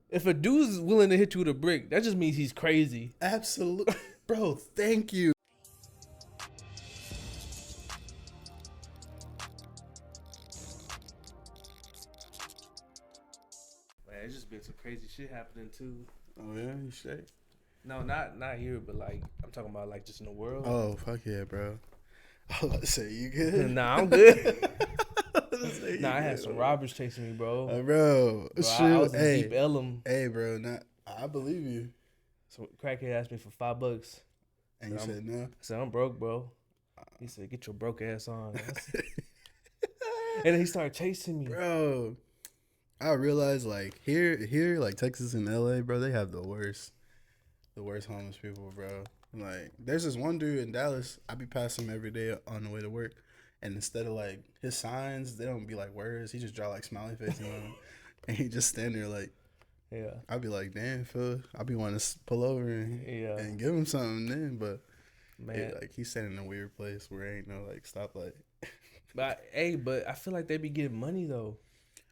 If a dude's willing to hit you with a brick, that just means he's crazy. Absolutely. Bro, thank you. Man, it's just been some crazy shit happening too. Oh, yeah? You straight? No, not here, but like I'm talking about like just in the world. Oh, fuck yeah, bro. I was about to say, you good? Nah, I'm good. Say, Nah, I had good, some bro. robbers chasing me, bro. Bro, Bro, I shoot. was in deep Ellum. Hey, bro, I believe you. So crackhead asked me for $5. And you said no? I said, I'm broke, bro. He said, get your broke ass on. And then he started chasing me. Bro, I realized like here, like Texas and LA, bro, they have the worst homeless people, bro. Like, there's this one dude in Dallas. I be passing him every day on the way to work, and instead of like his signs, they don't be like words. He just draw like smiley faces on them, and he just stand there like, Yeah. I'd be like, damn, Phil. I be wanting to pull over and give him something then, but man, like he's standing in a weird place where ain't no like stoplight. But I feel like they be getting money though.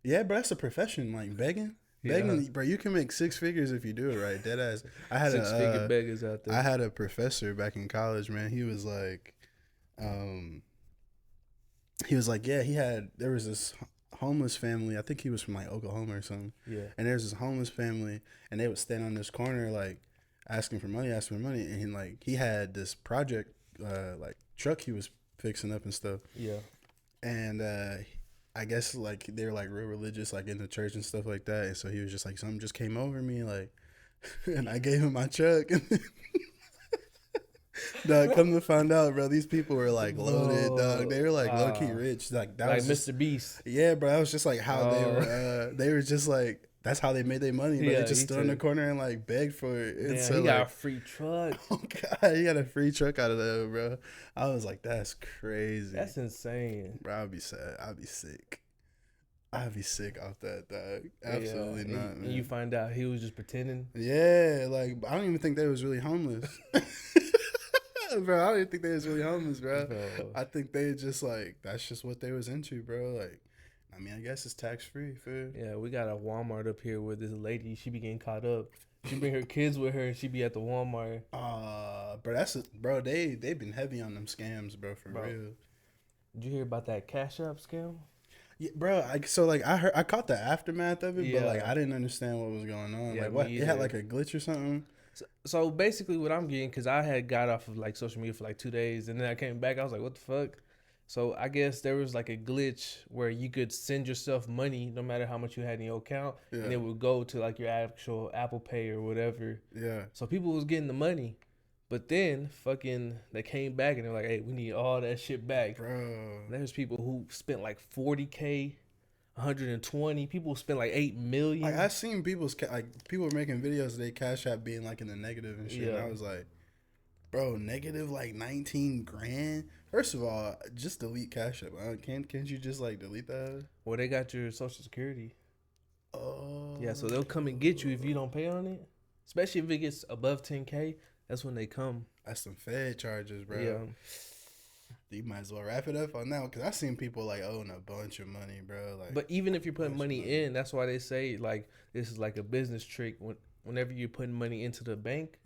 Yeah, bro, that's a profession. Like begging, bro. You can make six figures if you do it right. Dead ass. I had six-figure beggars out there. I had a professor back in college, man. He was like, yeah, there was this homeless family. I think he was from like Oklahoma or something. Yeah. And there's this homeless family, and they would stand on this corner like asking for money, and like he had this project like truck he was fixing up and stuff. Yeah. And I guess like they were like real religious, like in the church and stuff like that. And so he was just like, something just came over me, like, and I gave him my truck. Dog, come to find out, bro, these people were like loaded, dog. They were like low key rich, like that, like was Mr. Beast. Yeah, bro, that was just like how they were. They were just like, that's how they made their money. But they just stood in the corner and like begged for it. And so he like, got a free truck. Oh god, he got a free truck out of that, bro. I was like, that's crazy. That's insane, bro. I'd be sad. I'd be sick. I'd be sick off that, dog. Absolutely not, man. And you find out he was just pretending. Yeah, like I don't even think they was really homeless. Bro, I don't even think they was really homeless, bro. I think they just like, that's just what they was into, bro. Like, I mean, I guess it's tax free, food. Yeah, we got a Walmart up here where this lady, she be getting caught up. She bring her kids with her and she be at the Walmart. Bro, they've been heavy on them scams, bro, for real. Did you hear about that Cash App scam? Yeah, bro. I caught the aftermath of it, but like I didn't understand what was going on. Like, what? It had like a glitch or something. So basically, what I'm getting, because I had got off of like social media for like 2 days, and then I came back, I was like, what the fuck? So I guess there was like a glitch where you could send yourself money no matter how much you had in your account, and it would go to like your actual Apple Pay or whatever. Yeah. So people was getting the money. But then, they came back and they're like, hey, we need all that shit back. Bro. There's people who spent like $40K, 120. People spent like $8 million. Like, I seen people were making videos of their Cash App being like in the negative and shit. Yeah. And I was like, bro, negative like 19 grand? First of all, just delete Cash App. Can't you just like delete that? Well, they got your Social Security. Oh. Yeah, so they'll come and get you if you don't pay on it. Especially if it gets above 10K. That's when they come. That's some Fed charges, bro. Yeah. You might as well wrap it up on that one, because I've seen people like owing a bunch of money, bro. Like, but even if you're putting money in, that's why they say like this is like a business trick. Whenever you're putting money into the bank,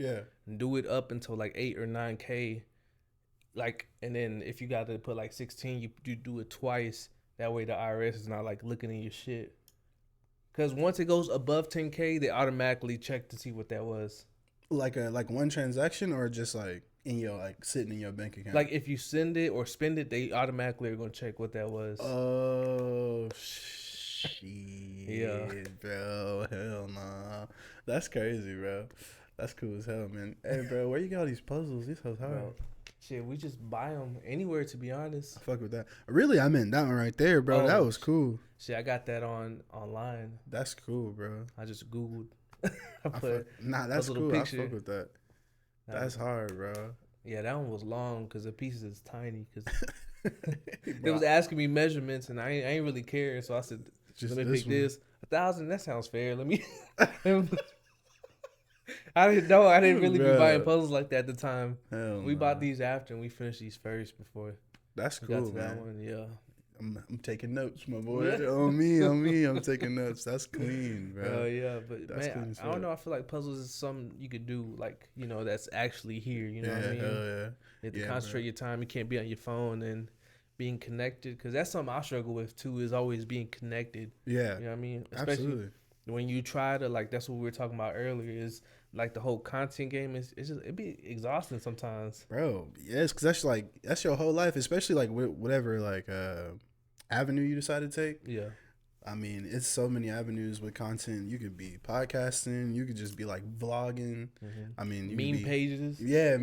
do it up until like 8 or 9K. Like, and then if you got to put like 16, you do it twice. That way the IRS is not like looking in your shit. Because once it goes above 10K, they automatically check to see what that was. Like one transaction, or just like in your like sitting in your bank account? Like if you send it or spend it, they automatically are gonna check what that was. Oh shit. Yeah, bro. Hell nah. That's crazy, bro. That's cool as hell, man. Hey, bro, where you got all these puzzles? These hoes hard. Bro, shit, we just buy them anywhere, to be honest. I fuck with that. Really, I meant that one right there, bro. That was cool. Shit, I got that online. That's cool, bro. I just Googled. That's cool. I fuck with that. That's hard, bro. Yeah, that one was long because the pieces is tiny. Because they was asking me measurements, and I ain't really care. So I said, let me pick this. 1,000. That sounds fair. Let me. I didn't know. I didn't really be buying puzzles like that at the time. We bought these after, and we finished these first before. That's cool, man. That one, yeah. I'm taking notes, my boy. On me. I'm taking notes. That's clean, bro. Yeah, but That's man, clean as I don't fuck. know. I feel like puzzles is something you could do, like that's actually here. You know what I Yeah, mean? hell yeah. You have to Yeah, bro. concentrate your time. You can't be on your phone and being connected, because that's something I struggle with too. Is always being connected. Yeah, You know what I mean? Especially absolutely. when you try to, like, that's what we were talking about earlier. Is like the whole content game is it's just it be exhausting sometimes. Bro, yes, because that's your whole life, especially like whatever like avenue you decide to take. Yeah. I mean, it's so many avenues with content. You could be podcasting, you could just be like vlogging. I mean, you could Meme be pages. yeah,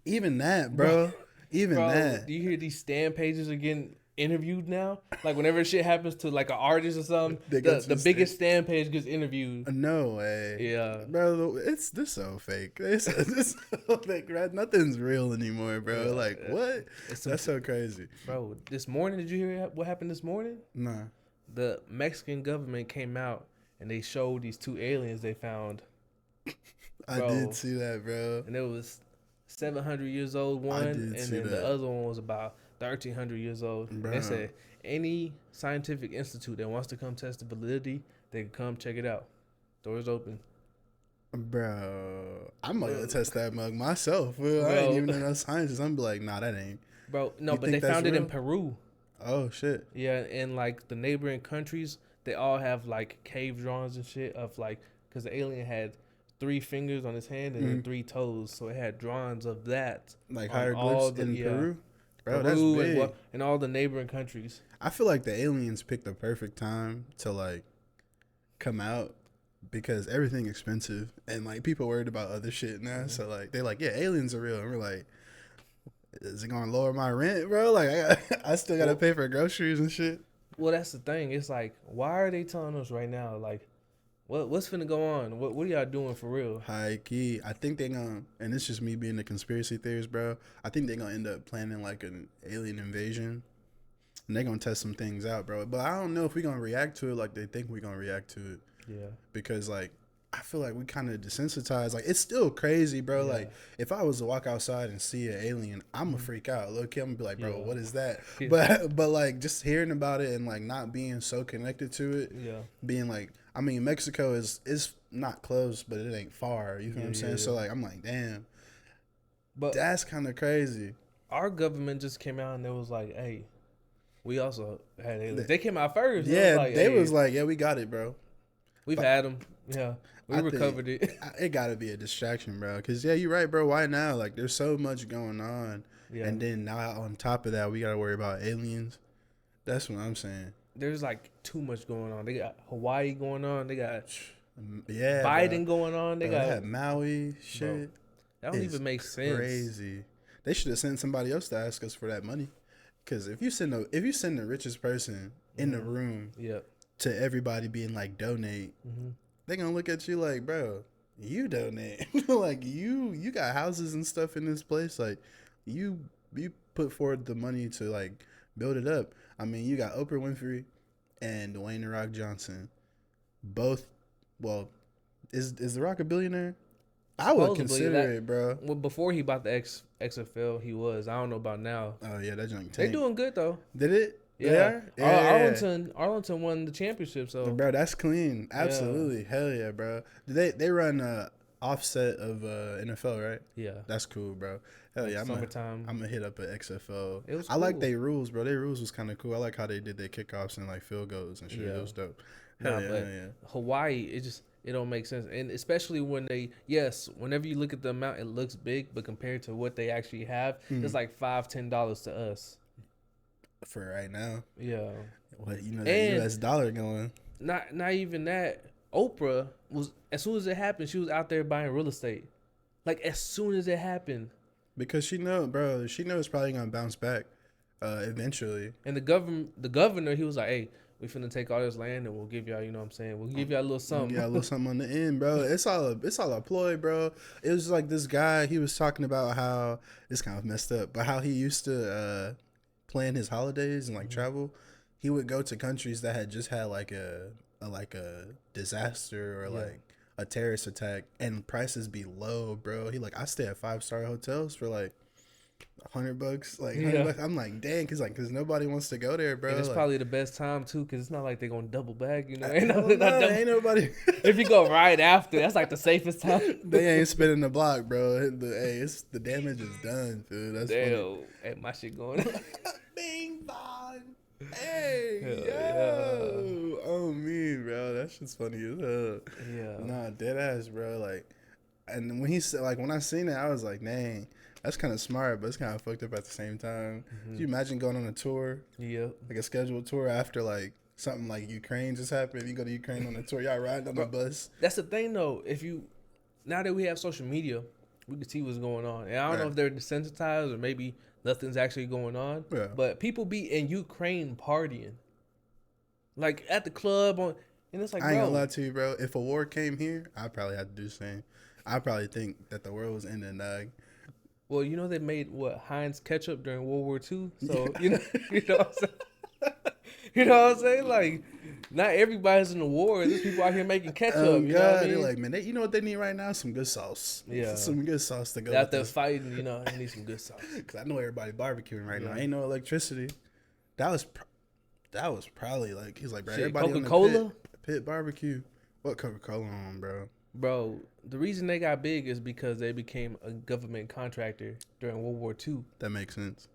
even that, bro. Even Bro, that. do you hear these stand pages are getting interviewed now? Like whenever shit happens to like an artist or something, They go the to biggest stand page gets interviewed. No way. Yeah. Bro, it's this so fake. It's this so fake, right? Nothing's real anymore, bro. Like what? That's so crazy. Bro, this morning, did you hear what happened this morning? Nah. The Mexican government came out and they showed these two aliens they found. I did see that, bro. And it was 700 years old one, and then the other one was about 1,300 years old. And they said any scientific institute that wants to come test the validity, they can come check it out. Doors open. Bro, I'm gonna test that mug myself. Bro. I ain't even know no scientist. I'm be like, nah, that ain't. Bro, no, but they found it in Peru. Oh shit. Yeah, and like the neighboring countries, they all have like cave drawings and shit of like, because the alien had 3 fingers on his hand and then 3 toes, so it had drawings of that. Like hieroglyphs in Peru. Bro, that's big. And all the neighboring countries. I feel like the aliens picked the perfect time to like come out, because everything expensive and like people worried about other shit now. So like they like, yeah, aliens are real, and we're like, is it gonna lower my rent, bro? Like I still gotta pay for groceries and shit. Well, that's the thing. It's like, why are they telling us right now? Like, what's finna go on? What are y'all doing for real? High key, I think they gonna, and it's just me being the conspiracy theorist, bro. I think they gonna end up planning like an alien invasion, and they gonna test some things out, bro. But I don't know if we gonna react to it like they think we gonna react to it. Yeah. Because like I feel like we kind of desensitized. Like it's still crazy, bro. Yeah. Like if I was to walk outside and see an alien, I'm gonna freak out. Look, I'm gonna be like, bro, what is that? But like just hearing about it and like not being so connected to it. Yeah. Being like, I mean, Mexico is not close, but it ain't far. You know what I'm saying? So like I'm like, damn. But that's kind of crazy. Our government just came out and it was like, hey, we also had aliens. They came out first. Yeah, they was like, yeah, we got it, bro. We've had them. Yeah. We recovered it. It got to be a distraction, bro. Because, yeah, you're right, bro. Why now? Like, there's so much going on. Yeah. And then now on top of that, we got to worry about aliens. That's what I'm saying. There's, like, too much going on. They got Hawaii going on. They got Biden going on. They got Maui shit. Bro, that don't even make sense. Crazy. They should have sent somebody else to ask us for that money. Because if you send the richest person in the room to everybody being like, donate, they're going to look at you like, bro, you donate. Like, you got houses and stuff in this place. Like, you put forward the money to, like, build it up. I mean, you got Oprah Winfrey and Dwayne The Rock Johnson. Both, well, is The Rock a billionaire? I would consider it, bro. Well, before he bought the XFL, he was. I don't know about now. Oh, yeah, that junk. They doing good, though. Did it? Yeah. Arlington won the championship, so. Bro, that's clean. Absolutely. Yeah. Hell yeah, bro. They run offset of NFL, right? Yeah. That's cool, bro. Hell yeah. I'm gonna hit up an XFL. It was cool. I like their rules, bro. Their rules was kind of cool. I like how they did their kickoffs and like field goals and shit. Yeah. It was dope. Hell yeah. Hawaii, it don't make sense. And especially when whenever you look at the amount, it looks big, but compared to what they actually have, it's like $5-10 to us. For right now. Yeah. What, the US dollar going. Not even that. Oprah was, as soon as it happened, she was out there buying real estate. Like, as soon as it happened. Because she knows it's probably going to bounce back eventually. And the governor, he was like, hey, we finna take all this land and we'll give y'all, you know what I'm saying? We'll give y'all a little something. Yeah, a little something on the end, bro. It's all a ploy, bro. It was like this guy, he was talking about how, it's kind of messed up, but how he used to plan his holidays and like travel. He would go to countries that had just had like a disaster or like a terrorist attack, and prices be low, bro. He like, I stay at 5-star hotels for like $100, like Yeah. $100. I'm like, dang, cause nobody wants to go there, bro. And it's Like, probably the best time too, because it's not like they're gonna double back, you know. hell no, ain't nobody. If you go right after, that's like the safest time. They ain't spinning the block, bro. The damage is done, dude. That's funny. Damn, hey, my shit going. Bing bong. Hey, Hell yo. Oh, me, bro. That shit's funny as hell. Yeah. Nah, dead ass, bro. Like, and when he said, like, when I seen it, I was like, dang, that's kind of smart, but it's kind of fucked up at the same time. Could you imagine going on a tour, Yeah. like a scheduled tour after, like, something like Ukraine just happened? If you go to Ukraine on a tour, y'all riding on the bus. That's the thing, though. Now that we have social media, we can see what's going on. And I don't know if they're desensitized or maybe nothing's actually going on. Yeah. But people be in Ukraine partying, like at the club and it's like, I ain't bro, gonna lie to you, bro. If a war came here, I'd probably have to do the same. I probably think that the world was ending, dog. well, you know they made Heinz ketchup during World War II, so you know what I'm saying. You know what I'm saying? Like, not everybody's in the war. There's people out here making ketchup. You know what I mean? They're like, man, you know what they need right now? Some good sauce. Yeah. Some good sauce to go Out with there this. fighting, you know, they need some good sauce. Because I know everybody barbecuing right now. Yeah. Ain't no electricity. That was probably like, he's like, bro, Shit, everybody Coca-Cola? on the pit barbecue. What Coca-Cola on, bro? Bro, the reason they got big is because they became a government contractor during World War II. That makes sense.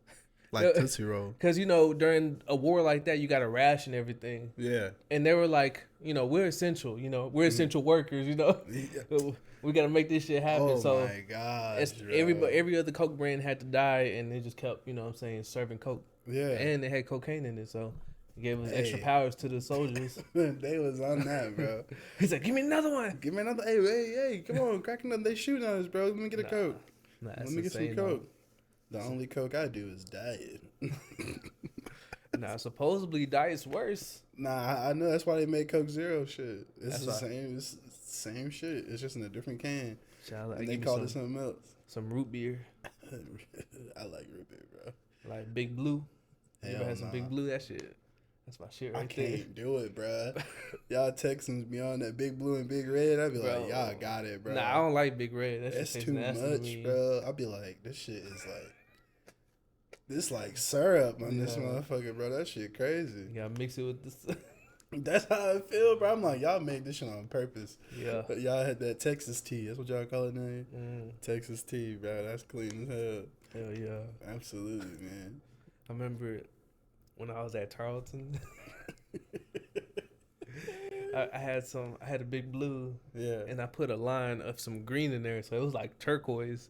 Like Tootsie Roll. Because, you know, during a war like that, you got to ration everything. Yeah. And they were like, you know, we're essential. You know, we're essential workers, you know. Yeah. We got to make this shit happen. Oh, so my God. every other Coke brand had to die, and they just kept, you know what I'm saying, serving Coke. Yeah. And they had cocaine in it, so it gave us extra powers to the soldiers. They was on that, bro. He's like, give me another one. Give me another. Hey, come on, crack another. They shooting at us, bro. Let me get a Coke. Nah, Let me get some Coke. The only Coke I do is diet. Nah, supposedly diet's worse. Nah, I know that's why they made Coke Zero shit. It's That's the why. same. It's the same shit. It's just in a different can. Child, And they called it something else. some root beer, I like root beer, bro. like Big Blue. You ever Hell had some nah. Big Blue? That shit, that's my shit I right there. can't do it, bro. Y'all Texans be on that Big Blue and Big Red. I'd be Bro. like, y'all got it, bro. Nah, I don't like Big Red. That That's shit too tastes nasty to me. much, bro. I'd be like, this shit is like, this like syrup on this Yeah. motherfucker, bro. That shit crazy. You gotta mix it with this. That's how I feel, bro. I'm like, y'all made this shit on purpose. Yeah. But y'all had that Texas tea. That's what y'all call it now. Mm, Texas tea, bro. That's clean as hell. hell yeah. Absolutely, man. I remember when I was at Tarleton. I had a Big Blue, Yeah. and I put a line of some green in there, so it was like turquoise.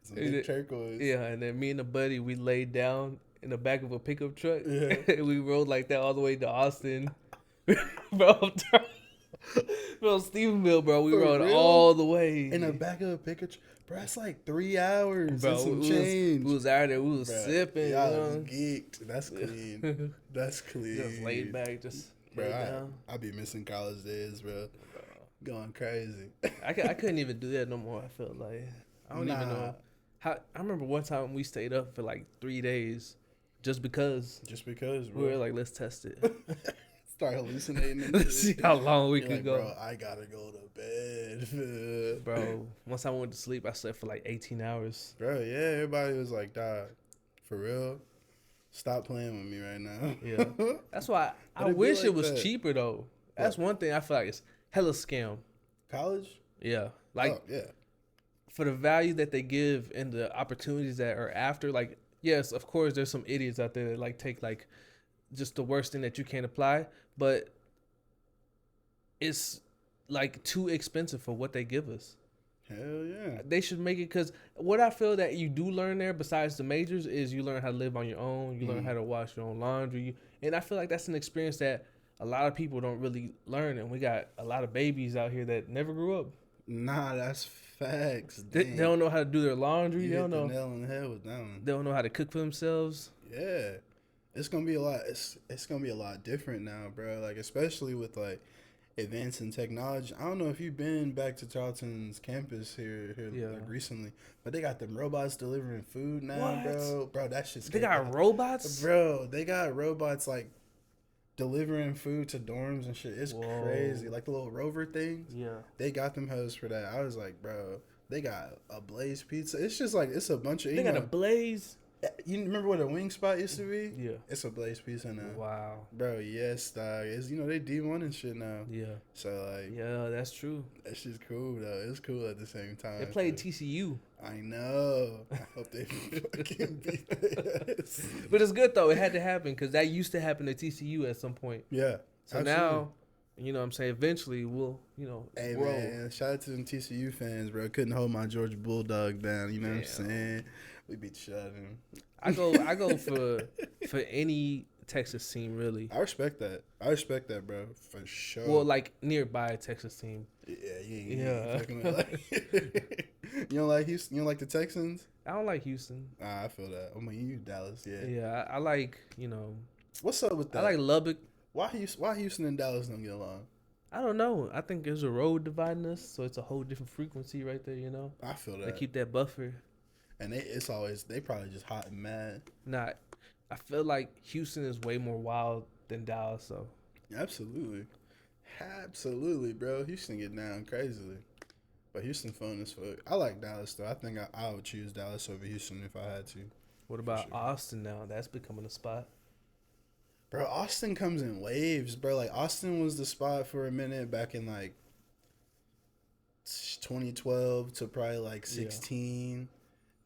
Some big turquoise. Yeah, and then me and the buddy, we laid down in the back of a pickup truck. Yeah. And we rode like that all the way to Austin. Bro, Stephenville, bro. We For rode real? all the way. In the back of a pickup, bro. That's like 3 hours. Bro, And some we change. was out there. We was Bruh, sipping. Y'all You was know? geeked. That's clean. That's clean. Just laid back, just Bro, head down. I be missing college days, bro. Going crazy. I couldn't even do that no more. I felt like I don't even know how. I remember one time we stayed up for like 3 days, just because Just because, bro. we were like, let's test it. Start hallucinating. and Let's see shit. how long we You're can like, go. Bro, I gotta go to bed. Bro, once I went to sleep, I slept for like 18 hours. Bro, yeah, everybody was like, dog, for real? Stop playing with me right now. Yeah. That's why I But it be wish it like was that. cheaper though. That's one thing I feel like it's hella scam. College? Yeah. Like Oh, yeah. for the value that they give and the opportunities that are after, like, yes, of course there's some idiots out there that like take like just the worst thing that you can't apply, but it's like too expensive for what they give us. Hell yeah. They should make it, because what I feel that you do learn there besides the majors is you learn how to live on your own. You learn how to wash your own laundry. And I feel like that's an experience that a lot of people don't really learn. And we got a lot of babies out here that never grew up. Nah, that's facts. They don't know how to do their laundry. You They don't hit know. the nail on the head with that one. They don't know how to cook for themselves. Yeah. It's gonna be a lot. It's gonna be a lot different now, bro. Like, especially with like advancing technology. I don't know if you've been back to Charlton's campus here Yeah. like recently, but they got them robots delivering food now, What? bro. Bro, that shit's They got robots? Bro, they got robots like delivering food to dorms and shit. It's Whoa. crazy. Like the little rover things. Yeah. They got them hoes for that. I was like, bro, They got a Blaze Pizza. It's just like it's a bunch of They got a Blaze. You remember what a wing spot used to be? Yeah. It's a Blaze Pizza now. Wow. Bro, yes, dog. It's they D1 and shit now. Yeah. So like, yeah, that's true. That's just cool though. It's cool at the same time. They played TCU. I know. I hope they fucking beat us. But it's good though. It had to happen because that used to happen at TCU at some point. Yeah. So absolutely. Now, you know what I'm saying, eventually we'll, hey, grow. Man, shout out to them TCU fans, bro. Couldn't hold my Georgia Bulldog down. You know what I'm saying? We beat the shit out of them. I go for any Texas team, really. I respect that, bro, for sure. Well, like nearby Texas team. Yeah. You don't like Houston? You don't like the Texans? I don't like Houston. I feel that. I mean, you Dallas, yeah. Yeah, I like, What's up with that? I like Lubbock. Why Houston and Dallas don't get along? I don't know. I think there's a road dividing us, so it's a whole different frequency right there, I feel that. They keep that buffer. And they probably just hot and mad. Nah, I feel like Houston is way more wild than Dallas, so. Absolutely, bro. Houston get down crazily, but Houston fun as fuck. I like Dallas though. I think I would choose Dallas over Houston if I had to. What about Austin now? That's becoming a spot. Bro, Austin comes in waves, bro. Like Austin was the spot for a minute back in like 2012 to probably like 16. Yeah.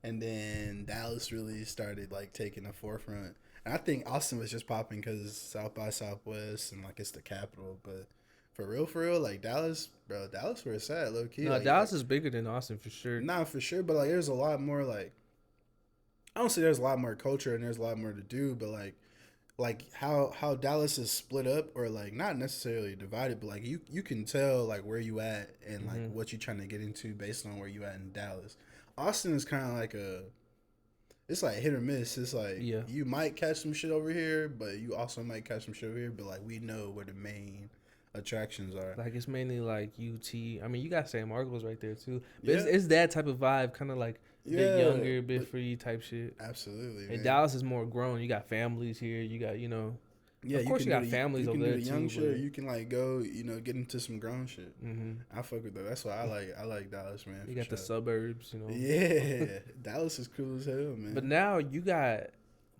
And then Dallas really started like taking the forefront. And I think Austin was just popping because South by Southwest and like it's the capital. But for real, like Dallas, bro, Dallas where it's at, low key. No, like, Dallas is bigger than Austin for sure. Nah, for sure. But like there's a lot more like, I don't say there's a lot more culture and there's a lot more to do, but like how Dallas is split up or like not necessarily divided, but like you can tell like where you at and like what you're trying to get into based on where you at in Dallas. Austin is kind of like it's like hit or miss. It's like you might catch some shit over here, but you also might catch some shit over here. But like we know where the main attractions are. Like it's mainly like UT. I mean, you got San Marcos right there too. But it's that type of vibe, kind of like a bit younger, a bit free type shit. Absolutely. And Dallas is more grown. You got families here. You got Yeah, of course you got families over there too. Young shit, you can like go, get into some grown shit. I fuck with that. That's why I like Dallas, man. You got the suburbs, Yeah, Dallas is cool as hell, man. But now you got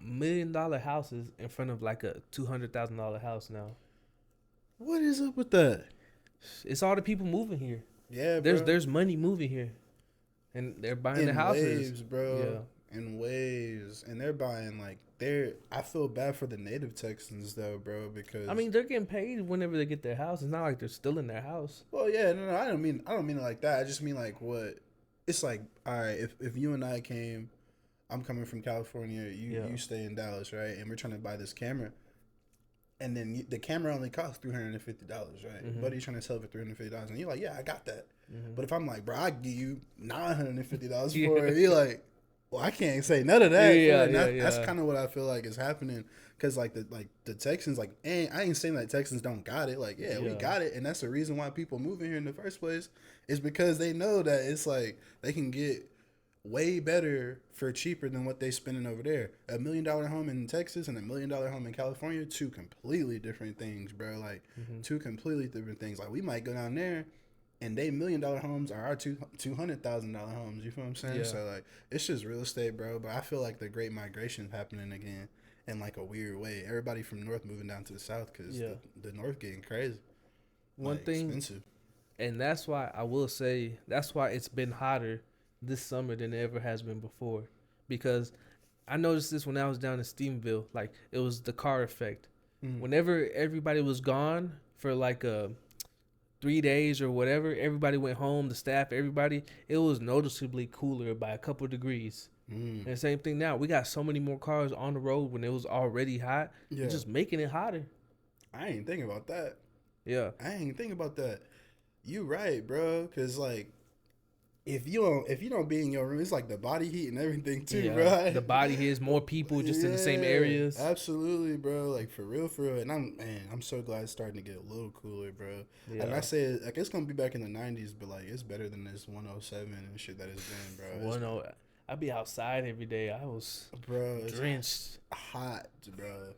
$1 million houses in front of like a $200,000 house now. What is up with that? It's all the people moving here. Yeah, bro. There's money moving here, and they're buying the houses, waves, bro. Yeah, in waves, and they're buying like. I feel bad for the native Texans though, bro, because I mean they're getting paid whenever they get their house. It's not like they're still in their house. Well, yeah, no, I don't mean it like that. I just mean like what it's like. All right, if you and I came, I'm coming from California. You stay in Dallas, right? And we're trying to buy this camera, and then the camera only costs $350, right? Buddy's trying to sell it for $350, and you're like, yeah, I got that. But if I'm like, bro, I give you $950 for it, you're like. Well, I can't say none of that. That's kind of what I feel like is happening. Cause like the Texans, like, I ain't saying that Texans don't got it. Like, we got it, and that's the reason why people move in here in the first place is because they know that it's like they can get way better for cheaper than what they spending over there. $1 million home in Texas and $1 million home in California, two completely different things, bro. Like two completely different things. Like we might go down there. And they $1 million homes are our $200,000 homes. You feel what I'm saying? Yeah. So like, it's just real estate, bro. But I feel like the great migration is happening again in like a weird way. Everybody from North moving down to the South because the North getting crazy. One thing, expensive. And that's why I will say that's why it's been hotter this summer than it ever has been before. Because I noticed this when I was down in Stephenville. Like it was the car effect. Whenever everybody was gone for like 3 days or whatever, everybody went home, the staff, everybody, it was noticeably cooler by a couple of degrees. And the same thing now. We got so many more cars on the road when it was already hot. Yeah. It's just making it hotter. I ain't thinking about that. Yeah. I ain't thinking about that. You right, bro. Because, like, if you don't be in your room, it's like the body heat and everything too, bro. The body heat is more people just in the same areas. Absolutely, bro. Like for real. And I'm so glad it's starting to get a little cooler, bro. Yeah. And I say like it's gonna be back in the 90s, but like it's better than this 107 and shit that it's been, bro. I'd be outside every day. I was drenched, hot, bro.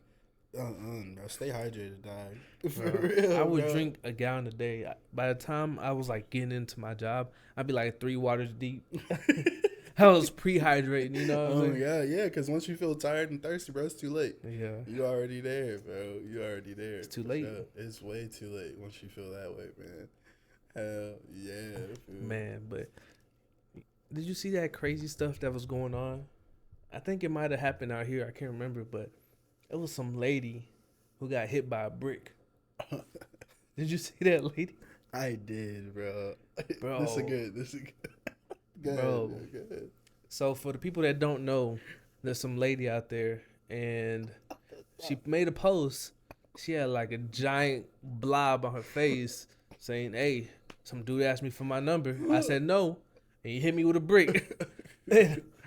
Bro, stay hydrated, dog. For Bro, real, I would bro. drink a gallon a day. By the time I was like getting into my job, I'd be like 3 waters deep. I was pre-hydrating, you know what I'm Oh my saying? god, yeah. Because once you feel tired and thirsty, bro, it's too late. Yeah, You already there, bro. You already there. it's too For late, sure. It's way too late once you feel that way, man. Hell yeah, fool. man. But did you see that crazy stuff that was going on? I think it might have happened out here. I can't remember, but it was some lady who got hit by a brick. Did you see that lady, I did, bro. bro? This is good. This is good. Go ahead, Bro. man. Go ahead. So for the people that don't know, there's some lady out there, and she made a post. She had like a giant blob on her face saying, "Hey, some dude asked me for my number. I said no, and he hit me with a brick."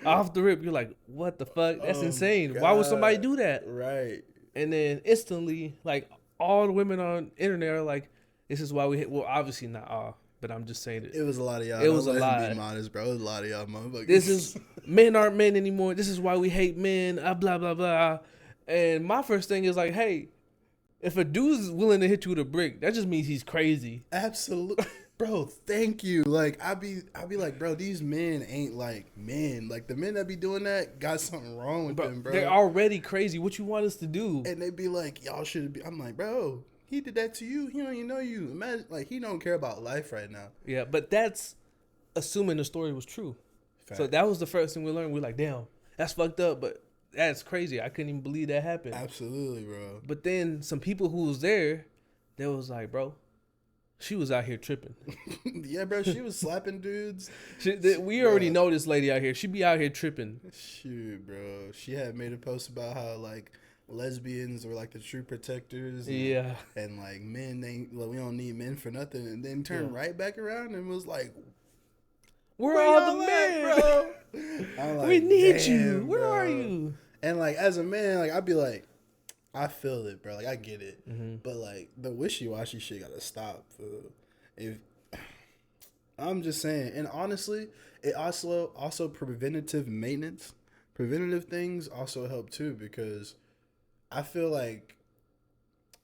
Off the rip, you're like, "What the fuck? That's Oh, insane. Why would somebody God. do that?" Right. And then instantly, like all the women on internet are like, "This is why we hit." Well, obviously not all, but I'm just saying it. It was a lot of y'all. It was Don't a let him lot. be modest, bro. It was a lot of y'all motherfuckers. This is men aren't men anymore. This is why we hate men. Blah blah blah. And my first thing is like, hey, if a dude's willing to hit you with a brick, that just means he's crazy. absolutely, bro. Thank you. Like I be like, bro, these men ain't like men. Like the men that be doing that got something wrong with them, bro. They're already crazy. What you want us to do? And they be like, y'all should be. I'm like, bro, he did that to you. He don't even know you. Imagine, like he don't care about life right now. Yeah, but that's assuming the story was true. So that was the first thing we learned. We're like, damn, that's fucked up, but that's crazy. I couldn't even believe that happened. Absolutely, bro. But then some people who was there, they was like, bro, she was out here tripping. Yeah, bro. She was slapping dudes. We already know this lady out here. She be out here tripping. Shoot, bro. She had made a post about how like lesbians were like the true protectors. And, Yeah. and like men, we don't need men for nothing. And then turned right back around and was like, Where are the men? bro? I'm like, We need "Damn, you. Where bro." are you? And like as a man, like I'd be like, I feel it, bro. Like I get it, Mm-hmm. but like the wishy washy shit gotta stop. Fool. If I'm just saying, and honestly, it also preventative maintenance, preventative things also help too because I feel like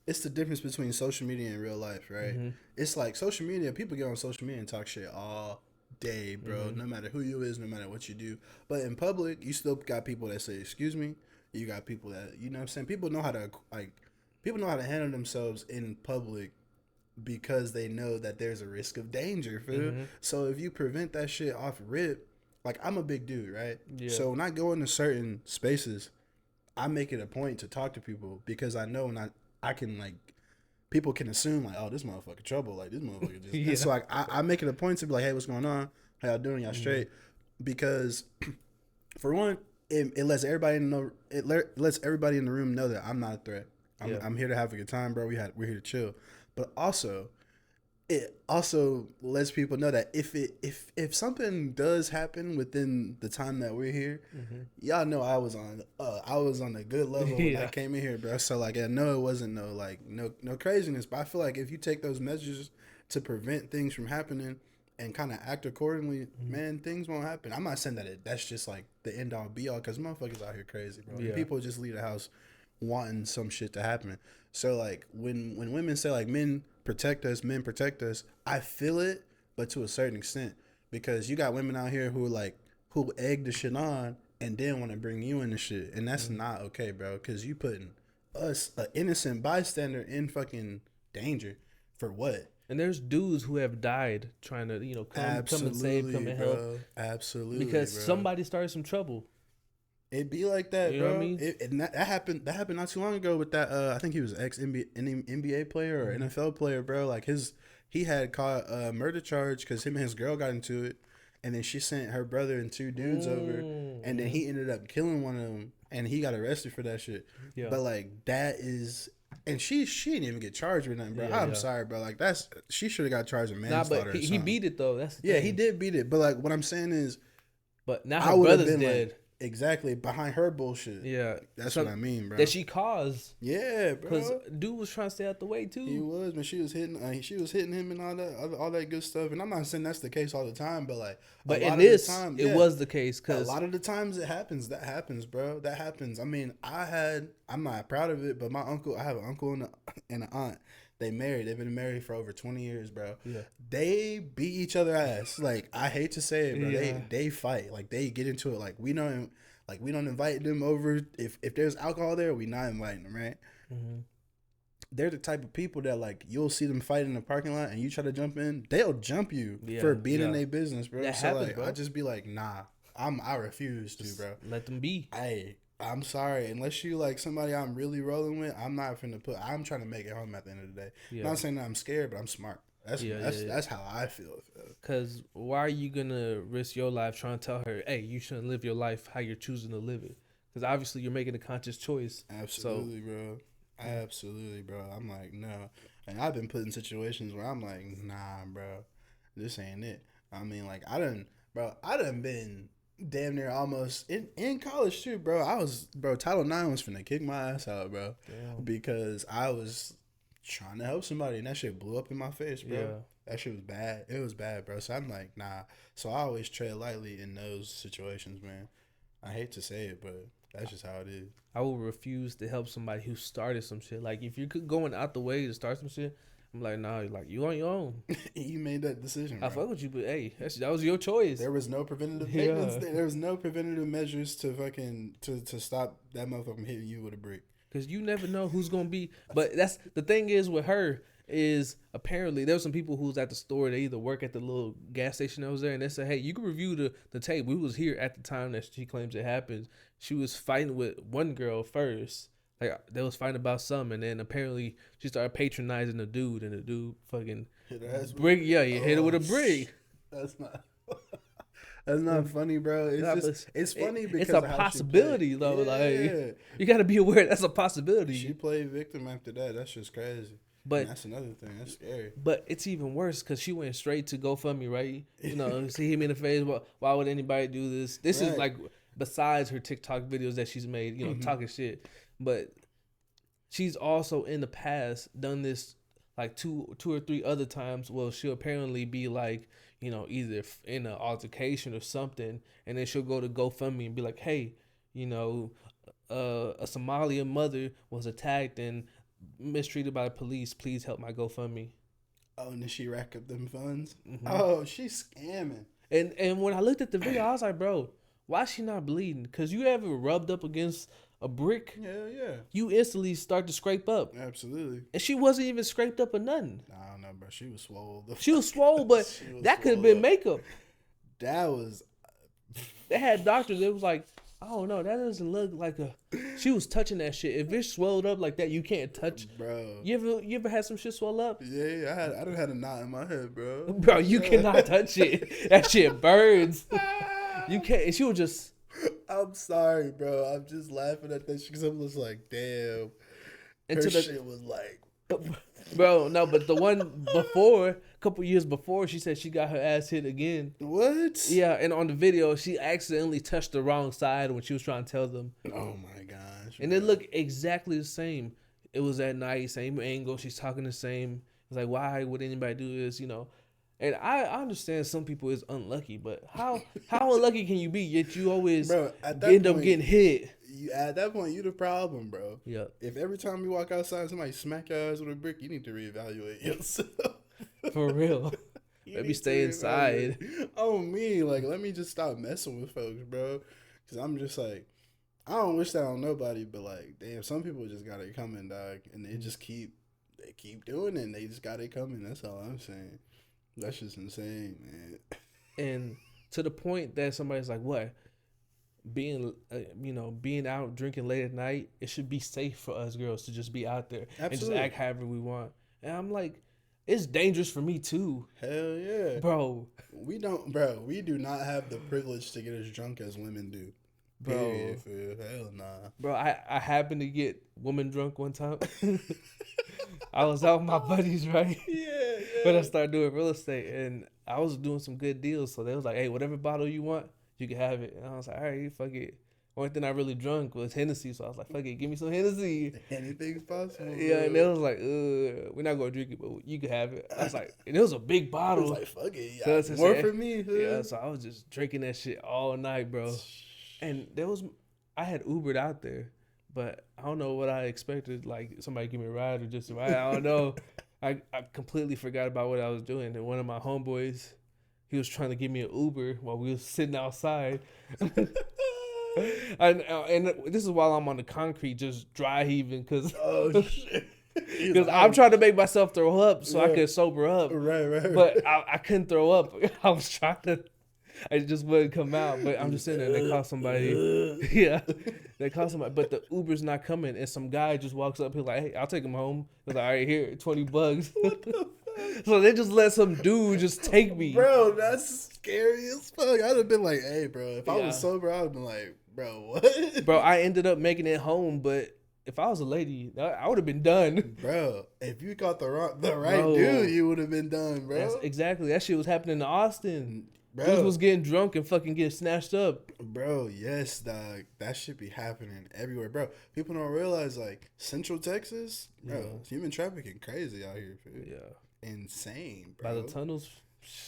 it's the difference between social media and real life, right? Mm-hmm. It's like social media. People get on social media and talk shit all day, bro. Mm-hmm. No matter who you is, no matter what you do. But in public, you still got people that say, "Excuse me." You got people that you know what I'm saying. People know how to handle themselves in public because they know that there's a risk of danger. Mm-hmm. So if you prevent that shit off rip, like I'm a big dude, right? Yeah. So when I go into certain spaces, I make it a point to talk to people because I know when I can like people can assume like, oh, this motherfucker trouble, like this motherfucker just Yeah. and so like I make it a point to be like, hey, what's going on? How y'all doing? Y'all straight? Because for one, it lets everybody know lets everybody in the room know that I'm not a threat. I'm here to have a good time, bro. We're here to chill. But also it also lets people know that if something does happen within the time that we're here, y'all know I was on a good level when I came in here, bro. So like I know it wasn't no craziness, but I feel like if you take those measures to prevent things from happening and kind of act accordingly, man, things won't happen. I'm not saying that that's just like the end all be all because motherfuckers out here crazy, bro. Yeah. People just leave the house wanting some shit to happen. So like when women say like men protect us, I feel it, but to a certain extent because you got women out here who egg the shit on and then want to bring you in the shit, and that's not okay, bro. Because you putting us, an innocent bystander, in fucking danger for what? And there's dudes who have died trying to, come and save, come and help. Bro. Absolutely, Because bro. somebody started some trouble. It be like that, You bro. know what I mean? And that happened not too long ago with that. I think he was ex NBA player or NFL player, bro. Like he had caught a murder charge because him and his girl got into it, and then she sent her brother and 2 dudes over, and then he ended up killing one of them, and he got arrested for that shit. Yeah. But like that is. And she didn't even get charged with nothing, bro. Yeah, I'm sorry, bro. Like she should have got charged with Nah, manslaughter. but he beat it though. That's the yeah, thing. he did beat it. But like what I'm saying is, But now I her would have brother's been dead. like, exactly behind her bullshit. Yeah, That's what I mean, bro. that she caused. Yeah, Because bro. dude was trying to stay out the way He too. was, but she was hitting him and all that good stuff. And I'm not saying that's the case all the time, but like a But in lot of the this, time, it yeah, was the case. a Because lot of the times it happens. That happens, bro. That happens. I mean, I'm not proud of it, but my uncle, I have an uncle and an aunt. They married. They've been married for over 20 years, bro. yeah, They beat each other ass. Like, I hate to say it, bro. yeah, They fight. Like, they get into it. Like we don't invite them over. If there's alcohol there, we not inviting them, right? mm-hmm. They're the type of people that, like, you'll see them fight in the parking lot and you try to jump in, they'll jump you Yeah, for being in yeah. their business, bro. That So happens, like, bro. I just be like, nah, I refuse to, bro. Let them be. I'm sorry, unless you like somebody I'm really rolling with, I'm not finna I'm trying to make it home at the end of the day. Yeah. Not saying that I'm scared, but I'm smart. That's how I feel. Because why are you gonna risk your life trying to tell her, hey, you shouldn't live your life how you're choosing to live it? Because obviously you're making a conscious choice. Absolutely, bro. Absolutely, bro. I'm like, no. And I've been put in situations where I'm like, nah, bro, this ain't it. I mean, like, I done been damn near almost in college too, bro. Title IX was finna kick my ass out, bro. Damn. Because I was trying to help somebody and that shit blew up in my face, bro. Yeah. That shit was bad. It was bad, bro. So I'm like, nah. So I always tread lightly in those situations, man. I hate to say it, but that's just how it is. I will refuse to help somebody who started some shit. Like, if you're going out the way to start some shit, I'm like, nah, like, you on your own. You made that decision, bro. I fuck with you, but hey, that was your choice. There was no preventative maintenance. There was no preventative measures to fucking to stop that motherfucker from hitting you with a brick. Because you never know who's gonna be. But that's the thing is with her is apparently there were some people who was at the store. They either work at the little gas station that was there, and they said, hey, you can review the tape. We was here at the time that she claims it happened. She was fighting with one girl first. Like, they was fighting about something, and then apparently she started patronizing the dude, and the dude fucking hit her ass brick. Yeah, you hit her with a brick. That's not. That's not funny, bro. It's funny because it's a possibility, though. Yeah. Like, you got to be aware that's a possibility. She played victim after that. That's just crazy. But and that's another thing. That's scary. But it's even worse because she went straight to GoFundMe, right? You know, see him in the face. Why would anybody do this? This is like besides her TikTok videos that she's made, you know, talking shit. But she's also in the past done this like two or three other times. Well, she'll apparently be like, you know, either in an altercation or something, and then she'll go to GoFundMe and be like, hey, you know, a Somalian mother was attacked and mistreated by the police. Please help my GoFundMe. Oh, and then she rack up them funds. Mm-hmm. Oh, she's scamming. And when I looked at the video, I was like, bro, why is she not bleeding? Because you ever rubbed up against a brick? Yeah. You instantly start to scrape up. Absolutely. And she wasn't even scraped up or nothing. I don't know, bro. She was swole. She was swole, but that could have been makeup. That was. They had doctors. It was like, I don't know. That doesn't look like a. She was touching that shit. If it's swelled up like that, you can't touch. Bro. You ever had some shit swell up? Yeah. I done had a knot in my head, bro. Bro, you cannot touch it. That shit burns. You can't. And she was just. I'm sorry, bro. I'm just laughing at that shit because I'm just like, damn. Her shit was like. Bro, no, but the one before, a couple years before, she said she got her ass hit again. What? Yeah, and on the video, she accidentally touched the wrong side when she was trying to tell them. Oh my gosh. And it looked exactly the same. It was at night, same angle. She's talking the same. It's like, why would anybody do this? You know. And I understand some people is unlucky, but how unlucky can you be? Yet you always end up getting hit. At that point, you the problem, bro. Yeah. If every time you walk outside, somebody smack your ass with a brick, you need to reevaluate yourself. For real. Maybe stay inside. Oh, me. Like, let me just stop messing with folks, bro. Because I'm just like, I don't wish that on nobody, but like, damn, some people just got it coming, dog. And they just keep doing it. And they just got it coming. That's all I'm saying. That's just insane, man. And to the point that somebody's like, what? Being out drinking late at night, it should be safe for us girls to just be out there and just act however we want. And I'm like, it's dangerous for me too. Hell yeah. Bro. We do not have the privilege to get as drunk as women do. Bro. Hell nah. Bro, I happened to get woman drunk one time. I was out with my buddies, right? Yeah. When I started doing real estate, and I was doing some good deals. So they was like, hey, whatever bottle you want, you can have it. And I was like, all right, fuck it. Only thing I really drunk was Hennessy, so I was like, "Fuck it, give me some Hennessy." Anything's possible. Yeah, Bro. and they was like, we're not gonna drink it, but you can have it." I was like, and it was a big I was bottle. like, fuck it, Cause yeah, I more said, for me. Huh? yeah. So I was just drinking that shit all night, bro. And I had Ubered out there, but I don't know what I expected. Like somebody give me a ride or just a ride. I don't know. I completely forgot about what I was doing. And one of my homeboys, he was trying to give me an Uber while we was sitting outside. And this is while I'm on the concrete, just dry heaving, because Oh shit. because I'm trying to make myself throw up so I could sober up. Right. But I couldn't throw up. I was trying to. It just wouldn't come out. But I'm just sitting there. And they call somebody. Yeah, they call somebody. But the Uber's not coming, and some guy just walks up. He's like, "Hey, I'll take him home." He's like, "All right, here, $20." What the fuck? So they just let some dude just take me, Bro, that's scary as fuck. I'd have been like, hey, bro, if I was sober, I'd have been like, bro, what? Bro, I ended up making it home, but if I was a lady, I would have been done. Bro, if you caught the right dude, you would have been done, bro. Exactly. That shit was happening in Austin. Bro. Dudes was getting drunk and fucking getting snatched up. Bro, yes, dog. That should be happening everywhere, bro. People don't realize, like, Central Texas, bro, human trafficking crazy out here, dude. Yeah. Insane, bro. By the tunnels.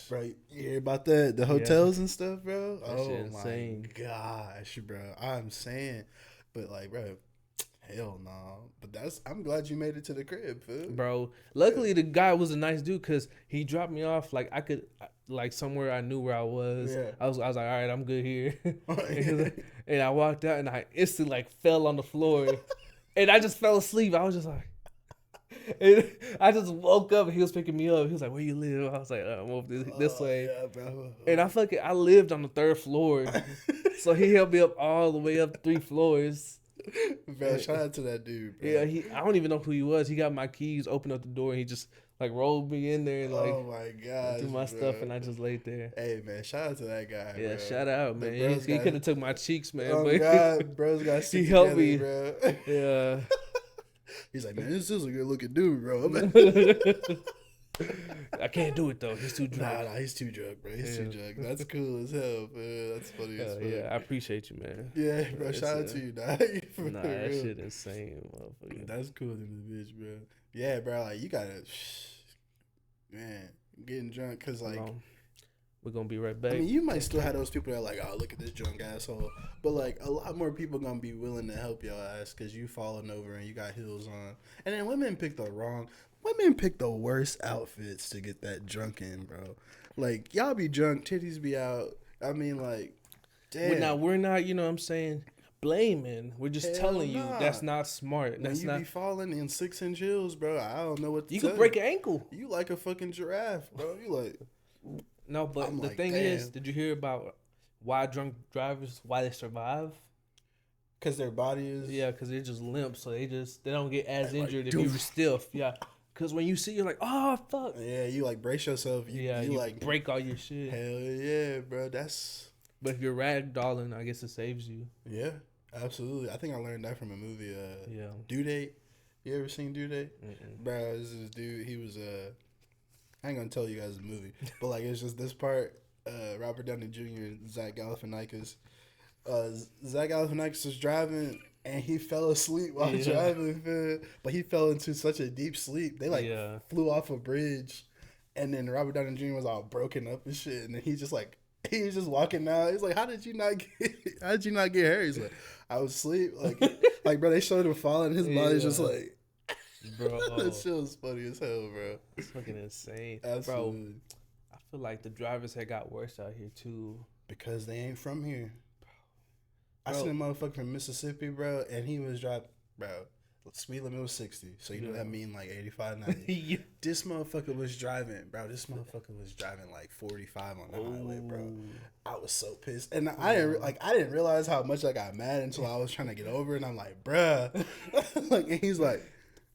Bro, you hear about the hotels and stuff, bro? That shit insane. My gosh, bro. I'm saying, but like, bro, hell no. But I'm glad you made it to the crib, fool. Bro, luckily the guy was a nice dude because he dropped me off like I could, like somewhere I knew where I was. Yeah. I was like, all right, I'm good here. And I walked out and I instantly like fell on the floor, and I just fell asleep. I was just like. And I just woke up and he was picking me up. He was like, "Where you live?" I was like, "I'm over this way." Yeah, bro. And I lived on the 3rd floor, so he helped me up all the way up 3 floors. Bro, shout out to that dude, bro. Yeah, I don't even know who he was. He got my keys, opened up the door, and he just like rolled me in there and like, oh my god, threw my stuff, and I just laid there. Hey man, shout out to that guy. Yeah, bro. shout out, man. He could have took my cheeks, man. Oh but god, bro's got he helped me, bro. Yeah. He's like, man, this is a good looking dude, bro. I can't do it though. He's too drunk. Nah, he's too drunk, bro. He's too drunk. That's cool as hell, man. That's funny as fuck. Yeah, I appreciate you, man. Yeah, bro. Shout out to you, dog. Nah, that shit insane, motherfucker. That's cool in the bitch, bro. Yeah, bro. Like you gotta, man, getting drunk because like. We're gonna be right back. I mean, you might still have those people that are like, oh, look at this drunk asshole. But like, a lot more people gonna be willing to help your ass because you falling over and you got heels on. And then women pick the worst outfits to get that drunk in, bro. Like, y'all be drunk, titties be out. I mean, like, damn. We're not, you know what I'm saying, blaming. We're just telling you that's not smart. That's when you be falling in 6-inch heels, bro, I don't know what to you tell could break an ankle. You like a fucking giraffe, bro. You like... No, but the thing is, did you hear about why drunk drivers, why they survive? Because their body is... Yeah, because they're just limp, so they don't get as injured if you were stiff. Yeah, because when you see, you're like, oh, fuck. Yeah, you like brace yourself. You like break all your shit. Hell yeah, bro. That's... But if you're ragdolling, I guess it saves you. Yeah, absolutely. I think I learned that from a movie, Due Date. You ever seen Due Date? Bro, this dude, he was... I ain't gonna tell you guys the movie, but like it's just this part. Robert Downey Jr. and Zach Galifianakis. Zach Galifianakis was driving and he fell asleep while driving, man. But he fell into such a deep sleep. They flew off a bridge, and then Robert Downey Jr. was all broken up and shit. And then he was just walking out. He's like, "How did you not get hurt?" He's like, "I was asleep." Like bro, they showed him falling. His body's just like. Bro, that shit was funny as hell, bro. It's fucking insane. Absolutely. Bro, I feel like the drivers had got worse out here too. Because they ain't from here. I seen a motherfucker from Mississippi, bro, and he was driving, bro. Speed limit was 60, so you know that mean like 85, 90. This motherfucker was driving, bro. This motherfucker was driving like 45 on the highway, bro. I was so pissed, and I didn't realize how much I got mad until I was trying to get over, and I'm like, bruh, like, and he's like.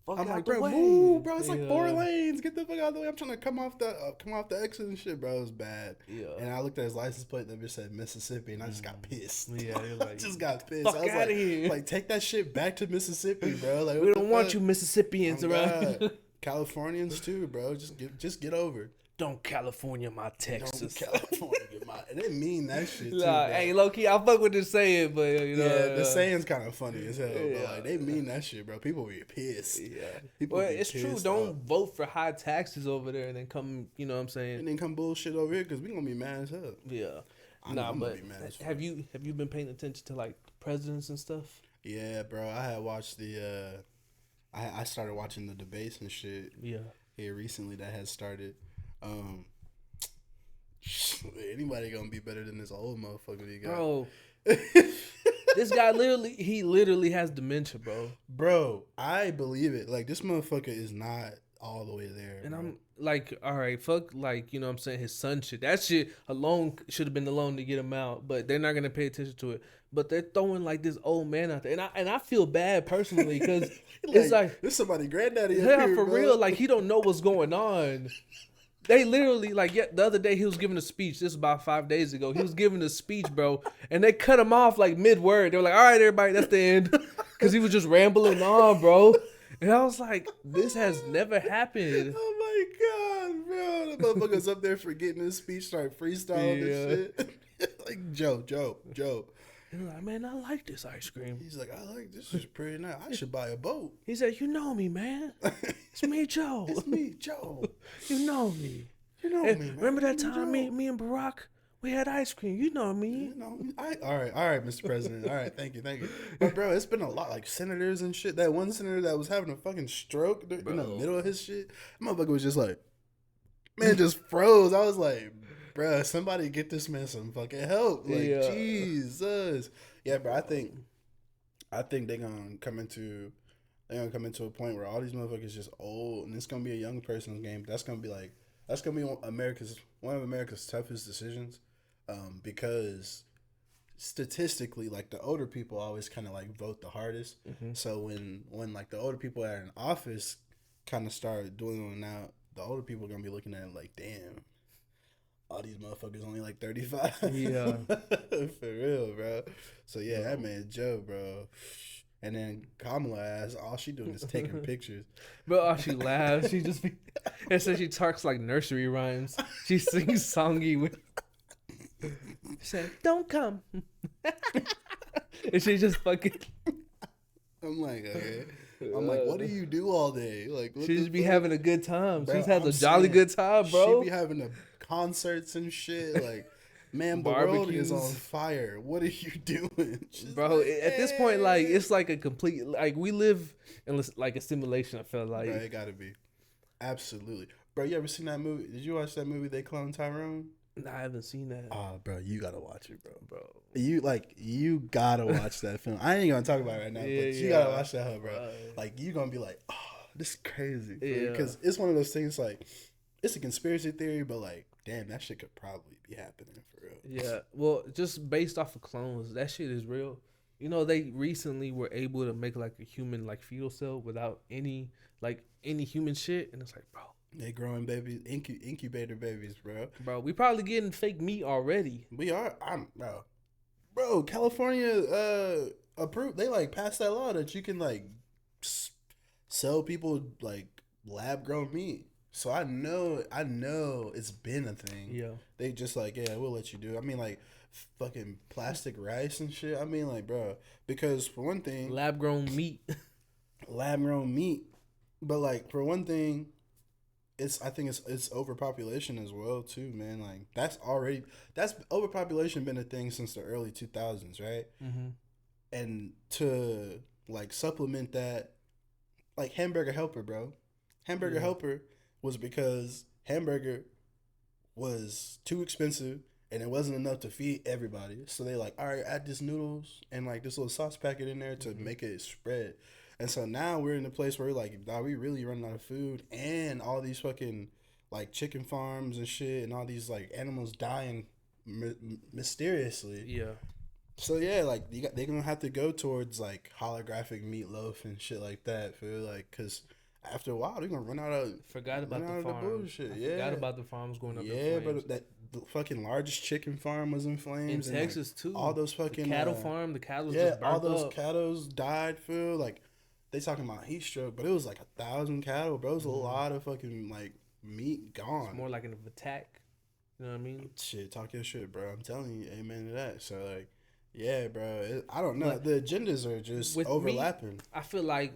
I'm like, bro, move, bro. It's like 4 lanes. Get the fuck out of the way. I'm trying to come off the exit and shit, bro. It was bad. Yeah. And I looked at his license plate that just said Mississippi, and I just got pissed. Yeah, like, I just got pissed. Fuck I was out of here. Like, take that shit back to Mississippi, bro. Like, we don't want you Mississippians around. Californians too, bro. Just get over. Don't California my Don't Texas. California, my. And they mean that shit too. Nah, Bro. hey, low key, I fuck with this saying, but you know, Yeah, the saying's kind of funny as hell, yeah. but like they mean that shit, bro. People be pissed. Yeah, People well, be it's true. pissed Don't off. vote for high taxes over there and then come. You know what I'm saying? And then come bullshit over here because we gonna be mad as hell. Yeah. I know Nah, I'm gonna but be mad as fuck. have you been paying attention to like presidents and stuff? Yeah, bro. I had watched the. I started watching the debates and shit Yeah. here recently that has started. Anybody gonna be better than this old motherfucker we got? Bro, this guy literally has dementia, bro. Bro, I believe it. Like, this motherfucker is not all the way there. And bro. I'm like, all right, fuck, like, you know what I'm saying, his son shit. That shit alone should have been the loan to get him out, but they're not going to pay attention to it. But they're throwing, like, this old man out there. And I feel bad personally because it's like, this somebody granddaddy up yeah, here, for bro. real, like, he don't know what's going on. They literally, like, yeah, the other day he was giving a speech. This was about 5 days ago. He was giving a speech, bro, and they cut him off, like, mid-word. They were like, all right, everybody, that's the end. Because he was just rambling on, bro. And I was like, this has never happened. Oh my god, bro! The motherfucker's up there forgetting his speech, start freestyling and shit. Like Joe. And I'm like, man, I like this ice cream. He's like, I like this. Is pretty nice. I should buy a boat. He said, you know me, man. It's me, Joe. It's me, Joe. You know me. You know Hey, me, man. remember that You time Joe. me and Barack, we had ice cream. You know me. You know me. All right, Mr. President. All right, thank you. But bro, it's been a lot, like senators and shit. That one senator that was having a fucking stroke in the middle of his shit, that motherfucker was just like, man, just froze. I was like, bro, somebody get this man some fucking help. Like, Yeah. Jesus. Yeah, bro, I think they're gonna come into a point where all these motherfuckers just old, and it's gonna be a young person's game. That's gonna be one of America's toughest decisions, because statistically, like, the older people always kind of like vote the hardest. Mm-hmm. So when like the older people that are in office kind of start doing out, the older people are gonna be looking at it like, damn, all these motherfuckers only like 35. Yeah. For real, bro. So yeah, that man Joe, bro. And then Kamala ass, all she doing is taking pictures. Bro, oh, she laughs. She just be, and so she talks like nursery rhymes. She sings songy with. She said, "Don't come," and she just fucking. I'm like, okay. I'm like, what do you do all day? Like, what She the just be fuck? having a good time. Bro, She has I'm a jolly saying, good time, bro. She be having concerts and shit. Like, man, the world is Barbecues. on fire. What are you doing? She's Bro, like, at this point, like, it's like a complete, like, we live in like a simulation. I feel like, bro, it gotta be. Absolutely. Bro, you ever seen that movie? Did you watch that movie, They Clone Tyrone? nah, I haven't seen that. Oh, bro, you gotta watch it, bro. Bro, You gotta watch that film. I ain't gonna talk about it right now, Yeah, but you yeah. gotta watch that, bro. Like, you gonna be like, oh, this is crazy. Yeah. Because it's one of those things, like, it's a conspiracy theory, but like, damn, that shit could probably be happening for real. yeah. Well, just based off of clones, that shit is real. You know, they recently were able to make like a human like fetal cell without any human shit, and it's like, They growing babies, incubator babies, bro. bro, we probably getting fake meat already. We are, bro. California approved. They like passed that law that you can like sell people like lab grown meat. So I know it's been a thing. Yeah. They just like, yeah, we'll let you do it. I mean, like, fucking plastic rice and shit. I mean, like, bro, because for one thing, Lab grown meat. lab grown meat, but like, for one thing, I think it's overpopulation as well too, man. Like, that's overpopulation been a thing since the early 2000s, right? Mm-hmm. And to like supplement that, like Hamburger Helper, bro. Hamburger Yeah. Helper was because hamburger was too expensive and it wasn't enough to feed everybody. So they like, all right, add this noodles and like this little sauce packet in there to make it spread. And so now we're in a place where we're like, nah, we really running out of food, and all these fucking like chicken farms and shit, and all these like animals dying mysteriously. Yeah. So yeah, like they're gonna have to go towards like holographic meatloaf and shit like that for like, cause after a while they're gonna run out of Forgot about run out the of farm. bullshit. I Yeah, forgot about the farms going up. yeah, in flames. but that the fucking largest chicken farm was in flames in and, Texas like, too. all those fucking the cattle farm, the cattle yeah, just burnt all those up. cattle died. Feel like they talking about heat stroke, but it was like 1,000 cattle, bro. It was a lot of fucking like meat It's gone. more like an attack. You know what I mean? Shit, talk your shit, bro. I'm telling you, amen to that. So like, yeah, bro. I don't know. But The agendas are just with me, overlapping. I feel like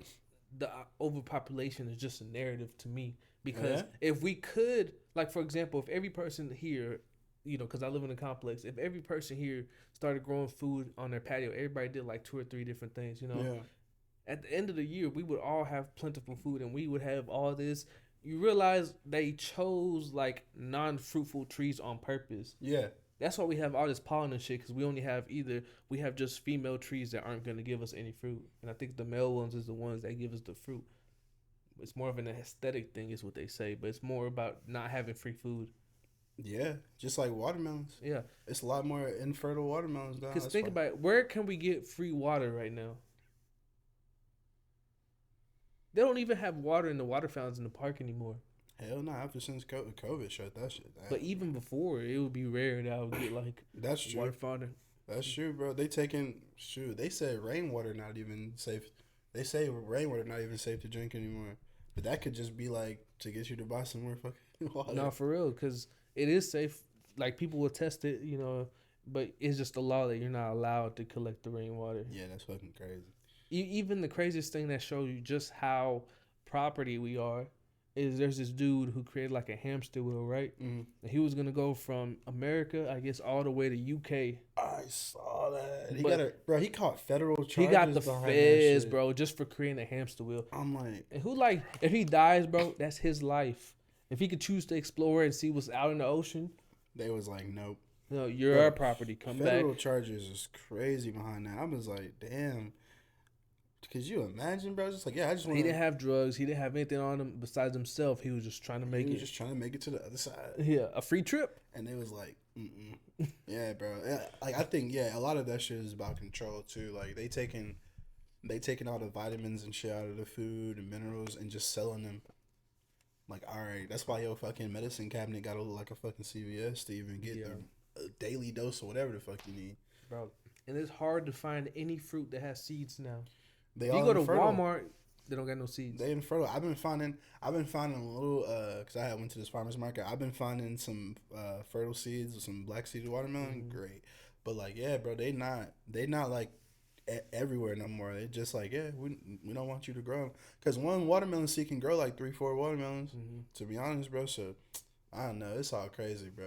the overpopulation is just a narrative to me because Yeah. if we could, like for example, if every person here, you know, because I live in a complex, if every person here started growing food on their patio, everybody did like 2 or 3 different things, you know. Yeah. At the end of the year, we would all have plentiful food and we would have all this. You realize they chose like non-fruitful trees on purpose. Yeah. That's why we have all this pollen and shit because we only have either we have just female trees that aren't going to give us any fruit, and I think the male ones is the ones that give us the fruit. It's more of an aesthetic thing, is what they say, but it's more about not having free food. Yeah. Just like watermelons. Yeah, It's a lot more infertile watermelons now. because That's think why. about it, where can we get free water right now? They don't even have water in the water fountains in the park anymore. Hell no. After since COVID shut that shit But down. even before, it would be rare that I would get like That's a water true. fountain. That's true, bro. They taking shoot. They said rainwater not even safe. They say rainwater not even safe to drink anymore. But that could just be like to get you to buy some more fucking water. No, for real, because it is safe. Like people will test it, you know, but it's just a law that you're not allowed to collect the rainwater. Yeah, that's fucking crazy. Even the craziest thing that shows you just how property we are is there's this dude who created like a hamster wheel, right? Mm-hmm. And he was gonna go from America, I guess, all the way to UK. I saw that. He But got a bro. He caught federal charges. he got the behind that feds, shit. bro, just for creating a hamster wheel. I'm like, And who like if he dies, bro, that's his life. If he could choose to explore and see what's out in the ocean, they was like, nope. no, you're Bro, our property. Come Federal back. charges is crazy behind that. I was like, damn. Could you imagine, bro? Just like, yeah, I just want. He didn't have drugs. He didn't have anything on him besides himself. He was just trying to make He it. was just trying to make it to the other side. Yeah, a free trip. And it was like, yeah, bro. Yeah, like I think, yeah, a lot of that shit is about control too. Like they taking all the vitamins and shit out of the food and minerals and just selling them. Like, all right, that's why your fucking medicine cabinet got to look like a fucking CVS to even get the daily dose or whatever the fuck you need, Bro. And it's hard to find any fruit that has seeds now. They If all you go to infertile. Walmart, they don't got no seeds. They infertile. I've been finding a little because I went to this farmer's market. I've been finding some fertile seeds, some black seeded watermelon. Great, but like yeah, bro, they not like everywhere no more. They just like yeah, we don't want you to grow them because one watermelon seed can grow like 3-4 watermelons. To be honest, bro. So I don't know. It's all crazy, bro.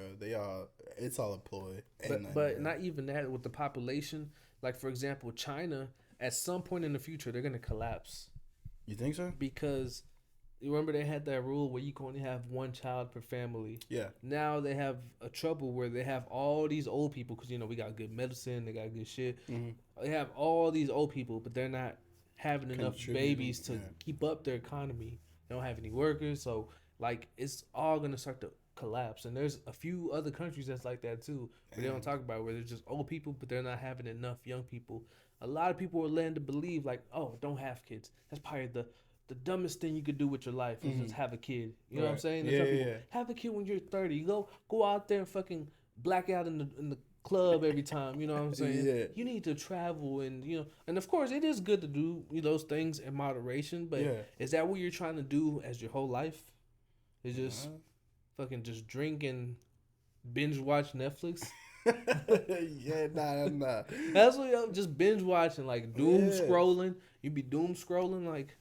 It's all a ploy. But not even that with the population. Like for example, China at some point in the future they're gonna collapse You think so? because you remember they had that rule where you can only have one child per family. Yeah. Now they have a trouble where they have all these old people because you know we got good medicine, they got good shit. They have all these old people, but they're not having enough babies to keep up their economy. They don't have any workers, so like it's all gonna start to collapse. And there's a few other countries that's like that too, where they don't talk about where there's just old people, but they're not having enough young people. A lot of people are led to believe like, oh, don't have kids. That's probably the dumbest thing you could do with your life is just have a kid. You know what I'm saying? Yeah. Have a kid when you're 30. You go out there and fucking black out in the club every time. You know what I'm saying? Yeah. You need to travel and and of course it is good to do those things in moderation. But is that what you're trying to do as your whole life? Is just fucking just drink and binge watch Netflix? Nah. That's what just binge watching, like doom scrolling. You be doom scrolling like.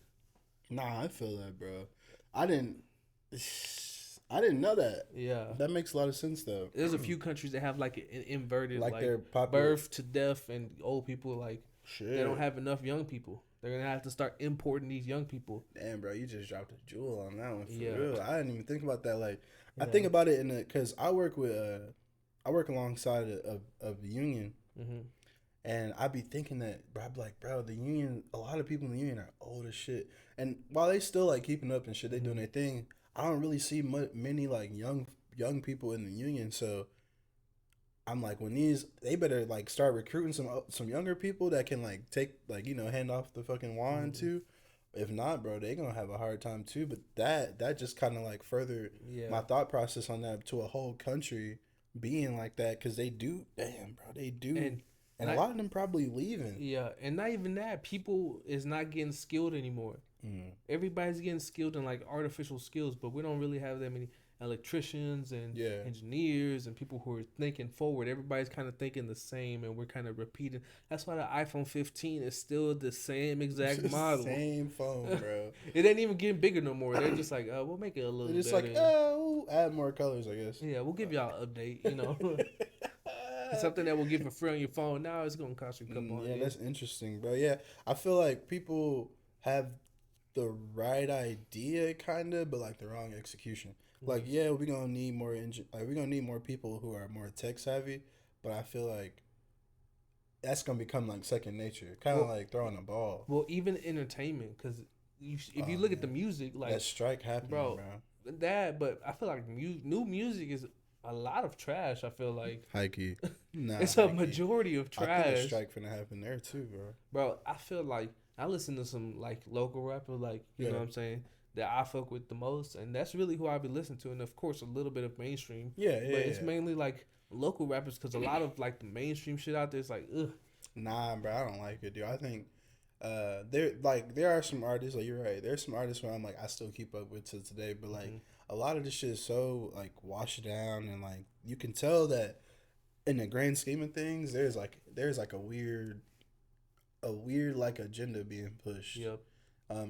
Nah, I feel that, bro. I didn't know that. Yeah, That makes a lot of sense though. there's a few countries that have like an inverted Like like their popular birth to death and old people like they don't have enough young people. They're gonna have to start importing these young people. Damn, bro, you just dropped a jewel on that one for Yeah. real. I didn't even think about that. Like, I think about it because I work alongside of the union, and I be thinking that, bro, I be like, bro, the union. A lot of people in the union are old as shit, and while they still like keeping up and shit, they doing their thing. I don't really see many like young people in the union, so. I'm like, they better like start recruiting some younger people that can like take like hand off the fucking wand too. If not, bro, they gonna have a hard time too. But that just kind of like further my thought process on that to a whole country being like that because they do, damn, bro, they do, and a lot of them probably leaving. Yeah, and not even that. People is not getting skilled anymore. Everybody's getting skilled in like artificial skills, but we don't really have that many electricians and engineers and people who are thinking forward. Everybody's kind of thinking the same, and we're kind of repeating. That's why the iPhone 15 is still the same exact model, same phone, bro. It ain't even getting bigger no more. They're just like, we'll make it a little. It's like, we'll add more colors, I guess. Yeah, we'll give y'all an update. It's something that will give for free on your phone. Now it's gonna cost you a couple hundred. Yeah, that's interesting, bro. Yeah, I feel like people have the right idea, kind of, but like the wrong execution. Like, yeah, we're gonna need more we're gonna need more people who are more tech savvy, but I feel like that's gonna become like second nature, kind of like throwing a ball. Well, even entertainment, because if you look at the music, like that strike happening, bro. But I feel like new music is a lot of trash. I feel like hikey, it's a majority of trash. I think a strike finna happen there too, bro. Bro, I feel like I listen to some like local rappers, like you know what I'm saying, that I fuck with the most, and that's really who I be listening to, and of course a little bit of mainstream. But it's mainly like local rappers, because a lot of like the mainstream shit out there is like, ugh. Nah, bro, I don't like it, dude. I think there are some artists, like you're right. There's some artists where I'm like I still keep up with to today, but like a lot of this shit is so like washed down, and like you can tell that in the grand scheme of things, there's like a weird like agenda being pushed. Yep.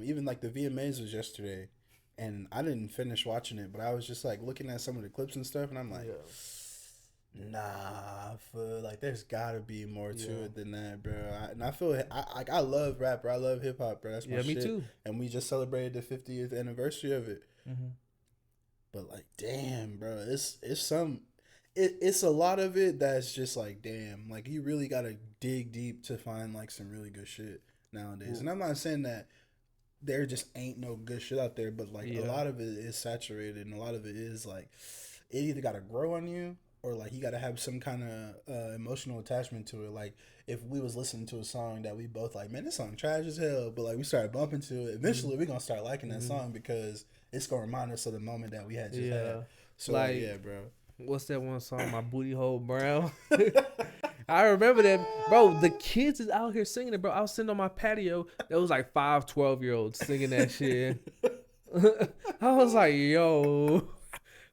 Even like the VMAs was yesterday, and I didn't finish watching it, but I was just like looking at some of the clips and stuff, and I'm like, nah, like there's gotta be more to it than that, bro. I feel I love rap, bro. I love hip hop, bro. That's my shit. Me too. And we just celebrated the 50th anniversary of it. But like, damn, bro, it's a lot of it that's just like, damn, like you really gotta dig deep to find like some really good shit nowadays. And I'm not saying that there just ain't no good shit out there, but like a lot of it is saturated, and a lot of it is like it either gotta grow on you, or like you gotta have some kind of emotional attachment to it. Like if we was listening to a song that we both like, man, this song trash as hell, but like we started bumping to it, eventually we're gonna start liking that song because it's gonna remind us of the moment that we had just had. So like, yeah, bro. What's that one song? My Booty Hole Brown. I remember that, bro. The kids is out here singing it, bro. I was sitting on my patio. There was like 5 12-year-olds singing that shit. I was like, yo,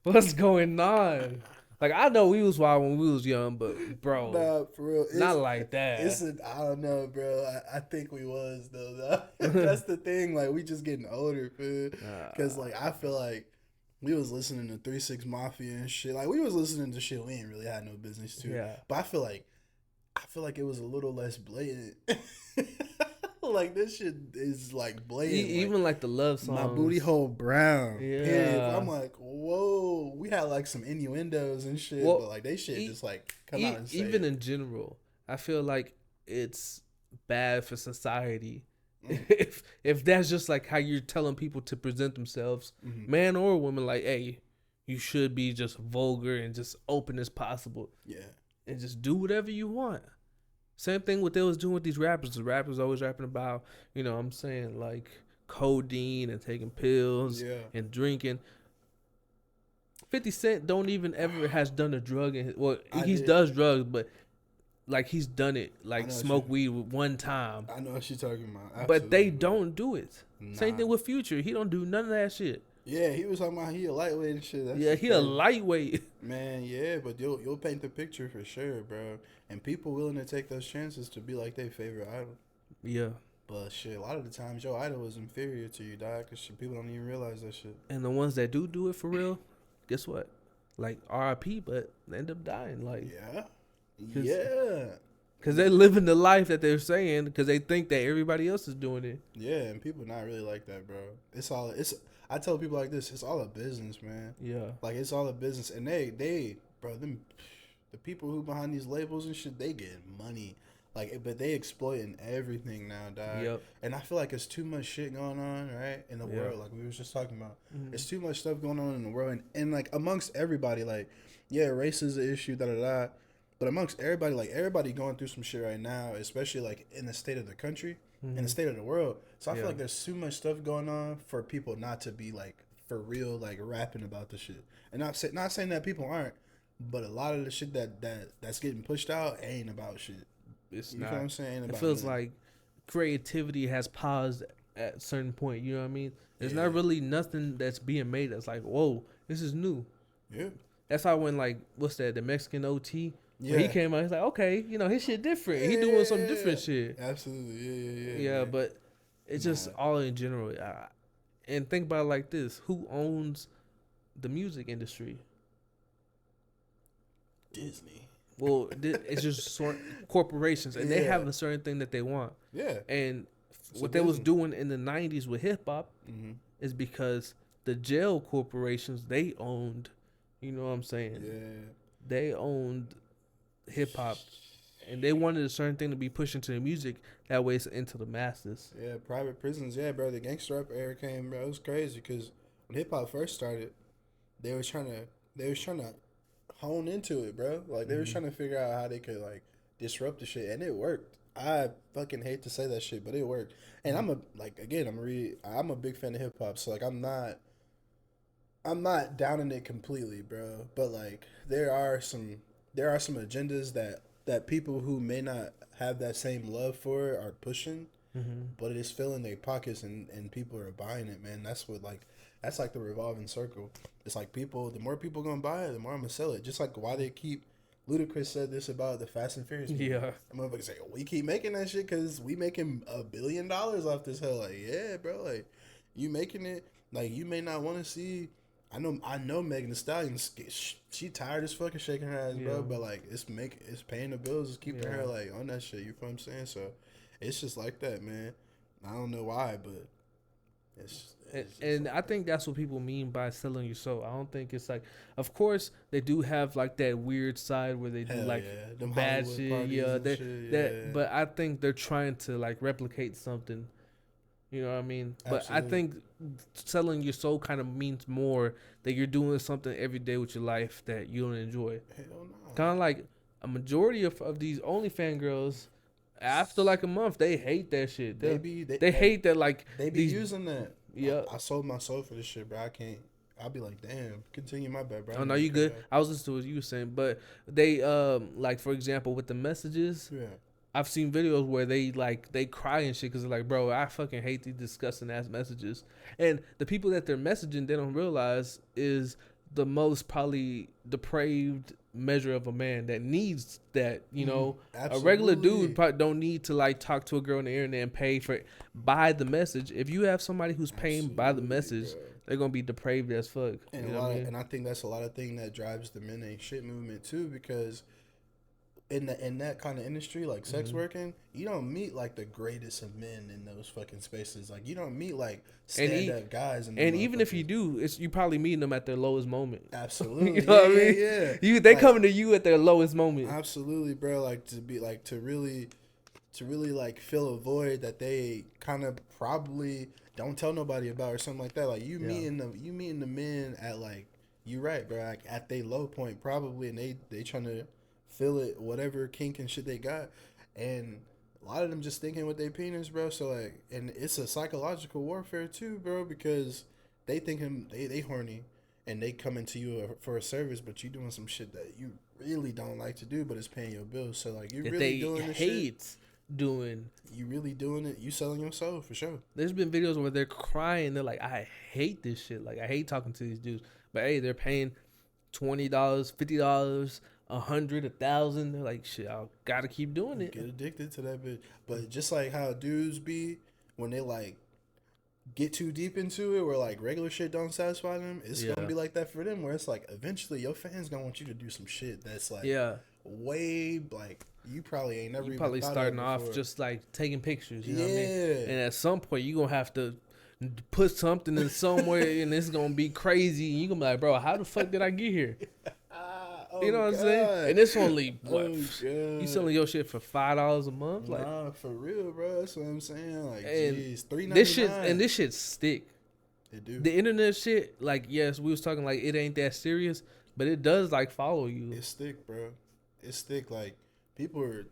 what's going on? Like, I know we was wild when we was young, but bro, nah, for real, not like that. I don't know, bro. I think we was though. That's the thing. Like, we just getting older, food. Because like I feel like we was listening to 3 6 Mafia and shit. Like we was listening to shit we ain't really had no business to. Yeah. But I feel like it was a little less blatant. Like this shit is like blatant. Even like the love songs. My Booty Hole Brown. Yeah. Period. I'm like, whoa. We had like some innuendos and shit, but like they shit just like come out and say even it. In general, I feel like it's bad for society. If that's just like how you're telling people to present themselves, man or woman, like, hey, you should be just vulgar and just open as possible. Yeah. And just do whatever you want. Same thing what they was doing with these rappers. The rappers always rapping about, you know what I'm saying, like codeine and taking pills and drinking. 50 Cent don't even ever has done a drug. He does drugs, but like he's done it, like smoke weed one time. I know what you're talking about. Absolutely, but they don't do it. Nah. Same thing with Future. He don't do none of that shit. Yeah, he was talking about he a lightweight and shit. He a lightweight. Man, yeah, but you'll paint the picture for sure, bro. And people willing to take those chances to be like their favorite idol. Yeah. But shit, a lot of the times your idol is inferior to you, dog, because people don't even realize that shit. And the ones that do it for real, guess what? Like R.I.P., but they end up dying. Like because they're living the life that they're saying because they think that everybody else is doing it. Yeah, and people not really like that, bro. I tell people like this, it's all a business, man. Yeah. Like, it's all a business. And they bro, the people who behind these labels and shit, they get money. Like, but they exploiting everything now, dog. Yep. And I feel like it's too much shit going on, right, in the world. Like we was just talking about. There's too much stuff going on in the world. And like, amongst everybody, like, yeah, race is an issue, da-da-da. But amongst everybody, like, everybody going through some shit right now, especially, like, in the state of the country, in the state of the world. So I feel like there's too much stuff going on for people not to be, like, for real, like, rapping about the shit. And not saying that people aren't, but a lot of the shit that's getting pushed out ain't about shit. It's you not. Know what I'm saying? It feels like creativity has paused at a certain point. You know what I mean? There's Yeah. not really nothing that's being made that's like, whoa, this is new. Yeah. That's how when like what's that, the Mexican OT, when he Yeah. came out, he's like, okay, his shit different. He doing some Yeah. different shit. Absolutely. Yeah. Yeah, Like, but it's just nah. all in general. And think about it like this: who owns the music industry? Disney. Well, it's just corporations, and they Yeah. have a certain thing that they want. Yeah. And It's a what they was business. doing in the '90s with hip hop Mm-hmm. is because the jail corporations they owned. You know what I'm saying? Yeah. They owned hip hop, and they wanted a certain thing to be pushed into the music. That way, it's into the masses. Yeah. Private prisons. Yeah, bro. The gangster rap era came, bro. It was crazy because when hip hop first started, they was trying to hone into it, bro. Like they was trying to figure out how they could like disrupt the shit, and it worked. I fucking hate to say that shit, but it worked. And I'm I'm a big fan of hip hop, so like I'm not downing it completely, bro. But like there are some agendas that people who may not have that same love for it are pushing, but it is filling their pockets and people are buying it, man. That's like the revolving circle. It's like the more people gonna buy it, the more I'm gonna sell it. Just like why they keep. Ludacris said this about the Fast and Furious movie. Yeah. And motherfuckers say, we keep making that shit because we making $1 billion off this hell. Like, yeah, bro. Like, you making it. Like, you may not want to see. I know Megan Thee Stallion. She tired as fucking shaking her ass, bro. But like, it's paying the bills, it's keeping her like on that shit. You feel what I'm saying? So, it's just like that, man. I don't know why, but And I think that's what people mean by selling your soul. I don't think it's like, of course, they do have like that weird side where they do hell like yeah. Them bad Hollywood shit. parties Yeah, and that shit, that. But I think they're trying to like replicate something. You know what I mean? But I Absolutely. think selling your soul kind of means more that you're doing something every day with your life that you don't enjoy. Hell no. Kind of like a majority of these OnlyFans girls, after like a month, they hate that shit. They hate that like They be these. using that. Yeah. I sold my soul for this shit, bro. I can't. I'll be like, damn. Continue my bad, bro. Oh no, you good? I was listening to what you were saying, but they like for example with the messages, Yeah. I've seen videos where they cry and shit because they're like, bro, I fucking hate these disgusting ass messages, and the people that they're messaging they don't realize is the most probably depraved measure of a man that needs that. A regular dude probably don't need to like talk to a girl on the internet and pay for it by the message. If you have somebody who's paying by the message, bro. they're gonna be depraved as fuck. And You know what I mean? and I think that's a lot of thing that drives the men ain't shit movement too, because in that kind of industry, like sex working, you don't meet like the greatest of men in those fucking spaces. Like you don't meet like stand up guys. And even if you do, it's you probably meeting them at their lowest moment. Absolutely, You know what I mean? Yeah. They like, coming to you at their lowest moment. Absolutely, bro. Like to really like fill a void that they kind of probably don't tell nobody about or something like that. Like you meeting the men at like you right, bro. Like at their low point probably, and they trying to fill it whatever kink and shit they got, and a lot of them just thinking with their penis, bro. So like, and it's a psychological warfare too, bro, because they thinking they horny. And they coming to you for a service, but you doing some shit that you really don't like to do, but it's paying your bills. So like, you really doing this shit. Doing. You really doing it. You selling your soul for sure. There's been videos where they're crying. They're like, I hate this shit. Like I hate talking to these dudes. But hey, they're paying $20, $50, $100, $1,000. They're like, shit, I gotta keep doing it. Get addicted to that bitch. But just like how dudes be when they like get too deep into it, where like regular shit don't satisfy them, it's gonna be like that for them. Where it's like eventually your fans gonna want you to do some shit that's like way like you probably ain't never. You even probably thought starting of off just like taking pictures. You know what I mean? Yeah. And at some point you gonna have to put something in somewhere, and it's gonna be crazy. And you gonna be like, bro, how the fuck did I get here? You know what I'm saying? And it's only what you selling your shit for $5 a month? Like, nah, for real, bro. That's what I'm saying. Like, and jeez, $3.99. This shit stick. It do. The internet shit, like, yes, we was talking like it ain't that serious, but it does like follow you. It stick, bro. It stick. Like people are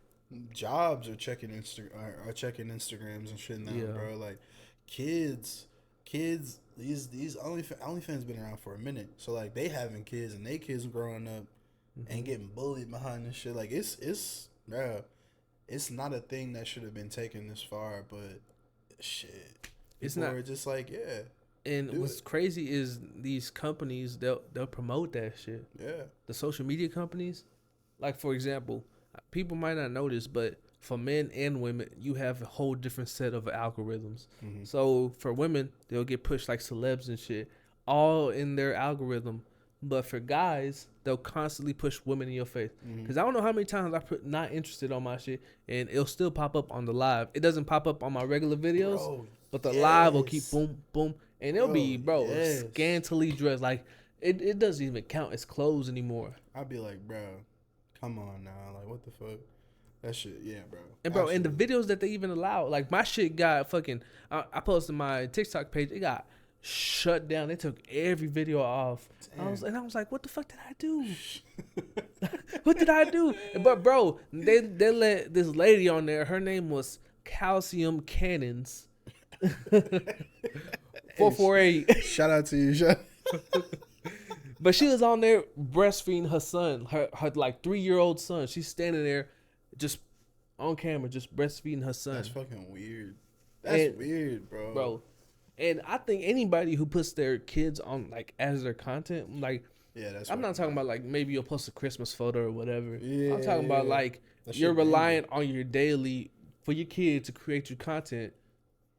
jobs are checking Instagrams and shit now, bro. Like kids. These OnlyFans been around for a minute, so like they having kids and they kids growing up and getting bullied behind this shit. Like it's bro, it's not a thing that should have been taken this far, but shit. It's People not. are just like, yeah, And do what's it. crazy is these companies they'll promote that shit. Yeah. The social media companies, like for example, people might not notice, but for men and women, you have a whole different set of algorithms. Mm-hmm. So for women, they'll get pushed like celebs and shit, all in their algorithm. But for guys, they'll constantly push women in your face. Mm-hmm. Cause I don't know how many times I put not interested on my shit, and it'll still pop up on the live. It doesn't pop up on my regular videos, Bro, but the live will keep yes. boom, boom, and it'll be Yes. scantily dressed. Like it doesn't even count as clothes anymore. I'd be like, bro, come on now. Like, what the fuck? That shit, yeah, bro. And bro, and the Absolutely. videos that they even allow, like my shit got fucking. I posted my TikTok page. It got shut down. They took every video off. I was like, what the fuck did I do? What did I do? But bro, they let this lady on there. Her name was Calcium Cannons. 448. Shout out to you, shout. But she was on there breastfeeding her son, her like 3-year-old son. She's standing there, just on camera, just breastfeeding her son. That's fucking weird. That's weird, Bro. And I think anybody who puts their kids on like as their content, like Yeah, that's. I'm not talking about like maybe you'll post a Christmas photo or whatever. Yeah, I'm talking about like that you're shit reliant on your daily for your kid to create your content.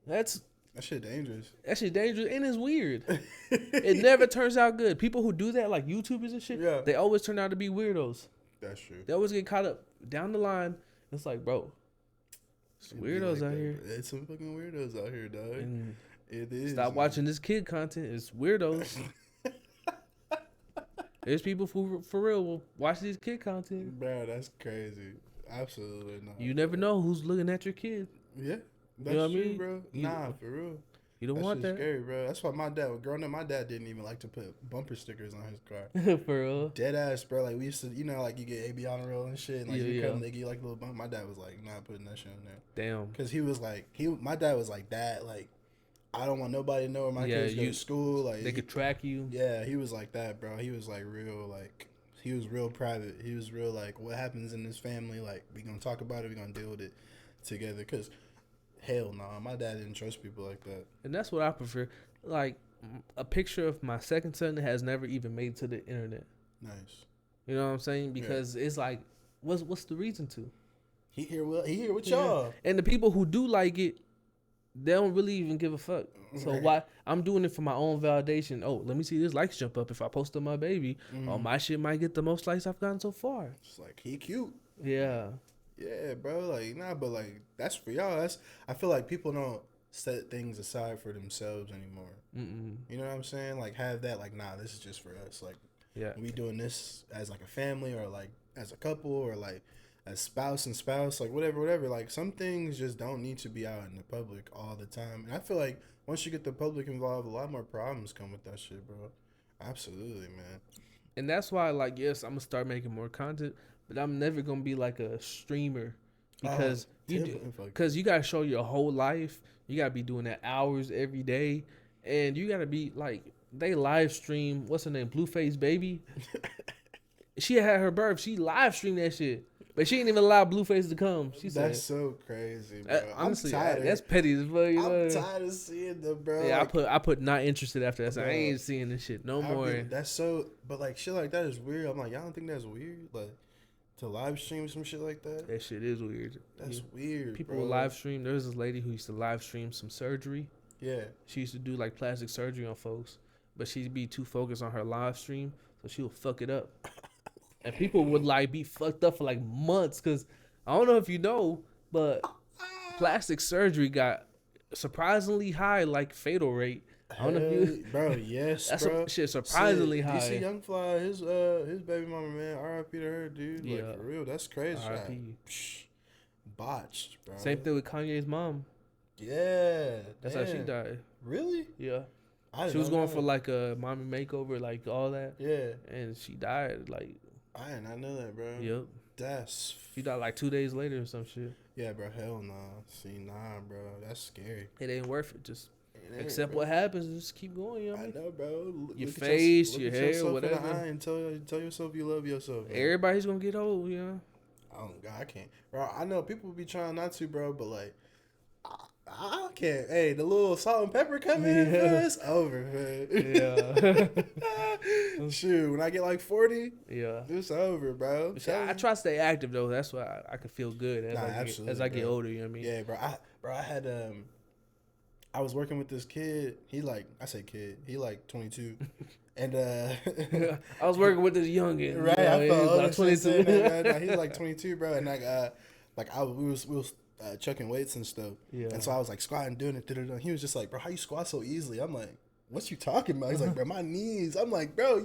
that shit dangerous. That shit dangerous and it's weird. It never turns out good. People who do that, like YouTubers and shit, Yeah. they always turn out to be weirdos. That's true. They always get caught up down the line. It's like, bro, it's It'd be weirdos like out that, here. bro. It's some fucking weirdos out here, dog. And It is. stop man. watching this kid content. It's weirdos. There's people who, for real, will watch these kid content. Bro, that's crazy. Absolutely not. You never know who's looking at your kid. Yeah, that's know what I true, mean? bro. Nah, for real. You don't That want shit's that. scary, bro. That's why my dad, growing up, my dad didn't even like to put bumper stickers on his car. For real. Dead ass, bro. Like, we used to, like, you get AB on the roll and shit. And, like, Yeah, you yeah. come, they give you, like, a little bump. My dad was, like, not putting that shit on there. Damn. Because he was, like, my dad was, like, that. Like, I don't want nobody to know where my kids go to school. Like, They could track you. yeah, he was like that, bro. He was, like, real, like, he was real private. He was real, like, what happens in this family, like, we gonna talk about it, we gonna deal with it together. Because, hell no, my dad didn't trust people like that. And that's what I prefer. Like, a picture of my second son has never even made it to the internet. Nice. You know what I'm saying? Because it's like, what's the reason to? He here with y'all. And the people who do like it, they don't really even give a fuck. So Right. why I'm doing it for my own validation. Oh, let me see this likes jump up if I post on my baby. Oh, my shit might get the most likes I've gotten so far. It's like, he cute. Yeah. Yeah, bro. Like, nah, but like, that's for y'all. I feel like people don't set things aside for themselves anymore. You know what I'm saying? Like, have that, like, nah, this is just for us. Like, Yeah. we doing this as like a family or like as a couple or like as spouse and spouse, like whatever. Like, some things just don't need to be out in the public all the time. And I feel like once you get the public involved, a lot more problems come with that shit, bro. Absolutely, man. And that's why, like, yes, I'm gonna start making more content, but I'm never gonna be like a streamer because you gotta show your whole life. You gotta be doing that hours every day, and you gotta be like they live stream. What's her name? Blueface Baby. She had her birth. She live streamed that shit, but she didn't even allow Blueface to come. She said, That's so crazy, bro. honestly, I'm tired. that's petty as fuck. You know? I'm tired of seeing them, bro. Yeah, like, I put not interested after that. So I Bro. ain't seeing this shit no more. That's so, but like shit like that is weird. I'm like, y'all don't think that's weird? Like, to live stream some shit like that? That shit is weird. That's weird. People bro. will live stream. There was this lady who used to live stream some surgery. Yeah. She used to do like plastic surgery on folks, but she'd be too focused on her live stream, so she would fuck it up. And people would like be fucked up for like months because I don't know if you know, but plastic surgery got surprisingly high like fatal rate. I don't know if you, bro. Yes, that's bro. shit surprisingly Shit, high. DC Young Fly, his baby mama, man. R.I.P. to her, dude. Yeah. Like, for real, that's crazy. R.I.P. Botched, bro. Same thing with Kanye's mom. Yeah, That's how she died. Really? Yeah, I she was didn't know going for that. like a mommy makeover, like all that, Yeah, and she died. Like, I did not know that, bro. yep, That's she died like 2 days later or some shit. yeah, bro. Hell nah. See, nah, bro. That's scary. It ain't worth it. Just It ain't, accept bro. what happens and just keep going. You know what I I mean? know, bro. Your Look at face, look your at hair, yourself in the whatever. eye and tell yourself you love yourself. Bro. Everybody's gonna get old, you know. Oh God, I can't, bro. I know people be trying not to, bro, but like, I can't. Hey, the little salt and pepper come in, Yeah. it's over, man. Yeah. Shoot, when I get like 40, Yeah. it's over, bro. But shit, I try to stay active though. That's why I can feel good Nah, as absolutely, I get bro. older. You know what I mean? Yeah, bro. I had I was working with this kid. He like, I say kid. He like 22, and I was working with this youngin. right. You know, I he was felt about other shit saying that, 22. man. Nah, he's like 22, bro, and we was chucking weights and stuff, Yeah. and so I was like squatting, doing it. He was just like, bro, how you squat so easily? I'm like, what you talking about? He's like, bro, my knees. I'm like, bro,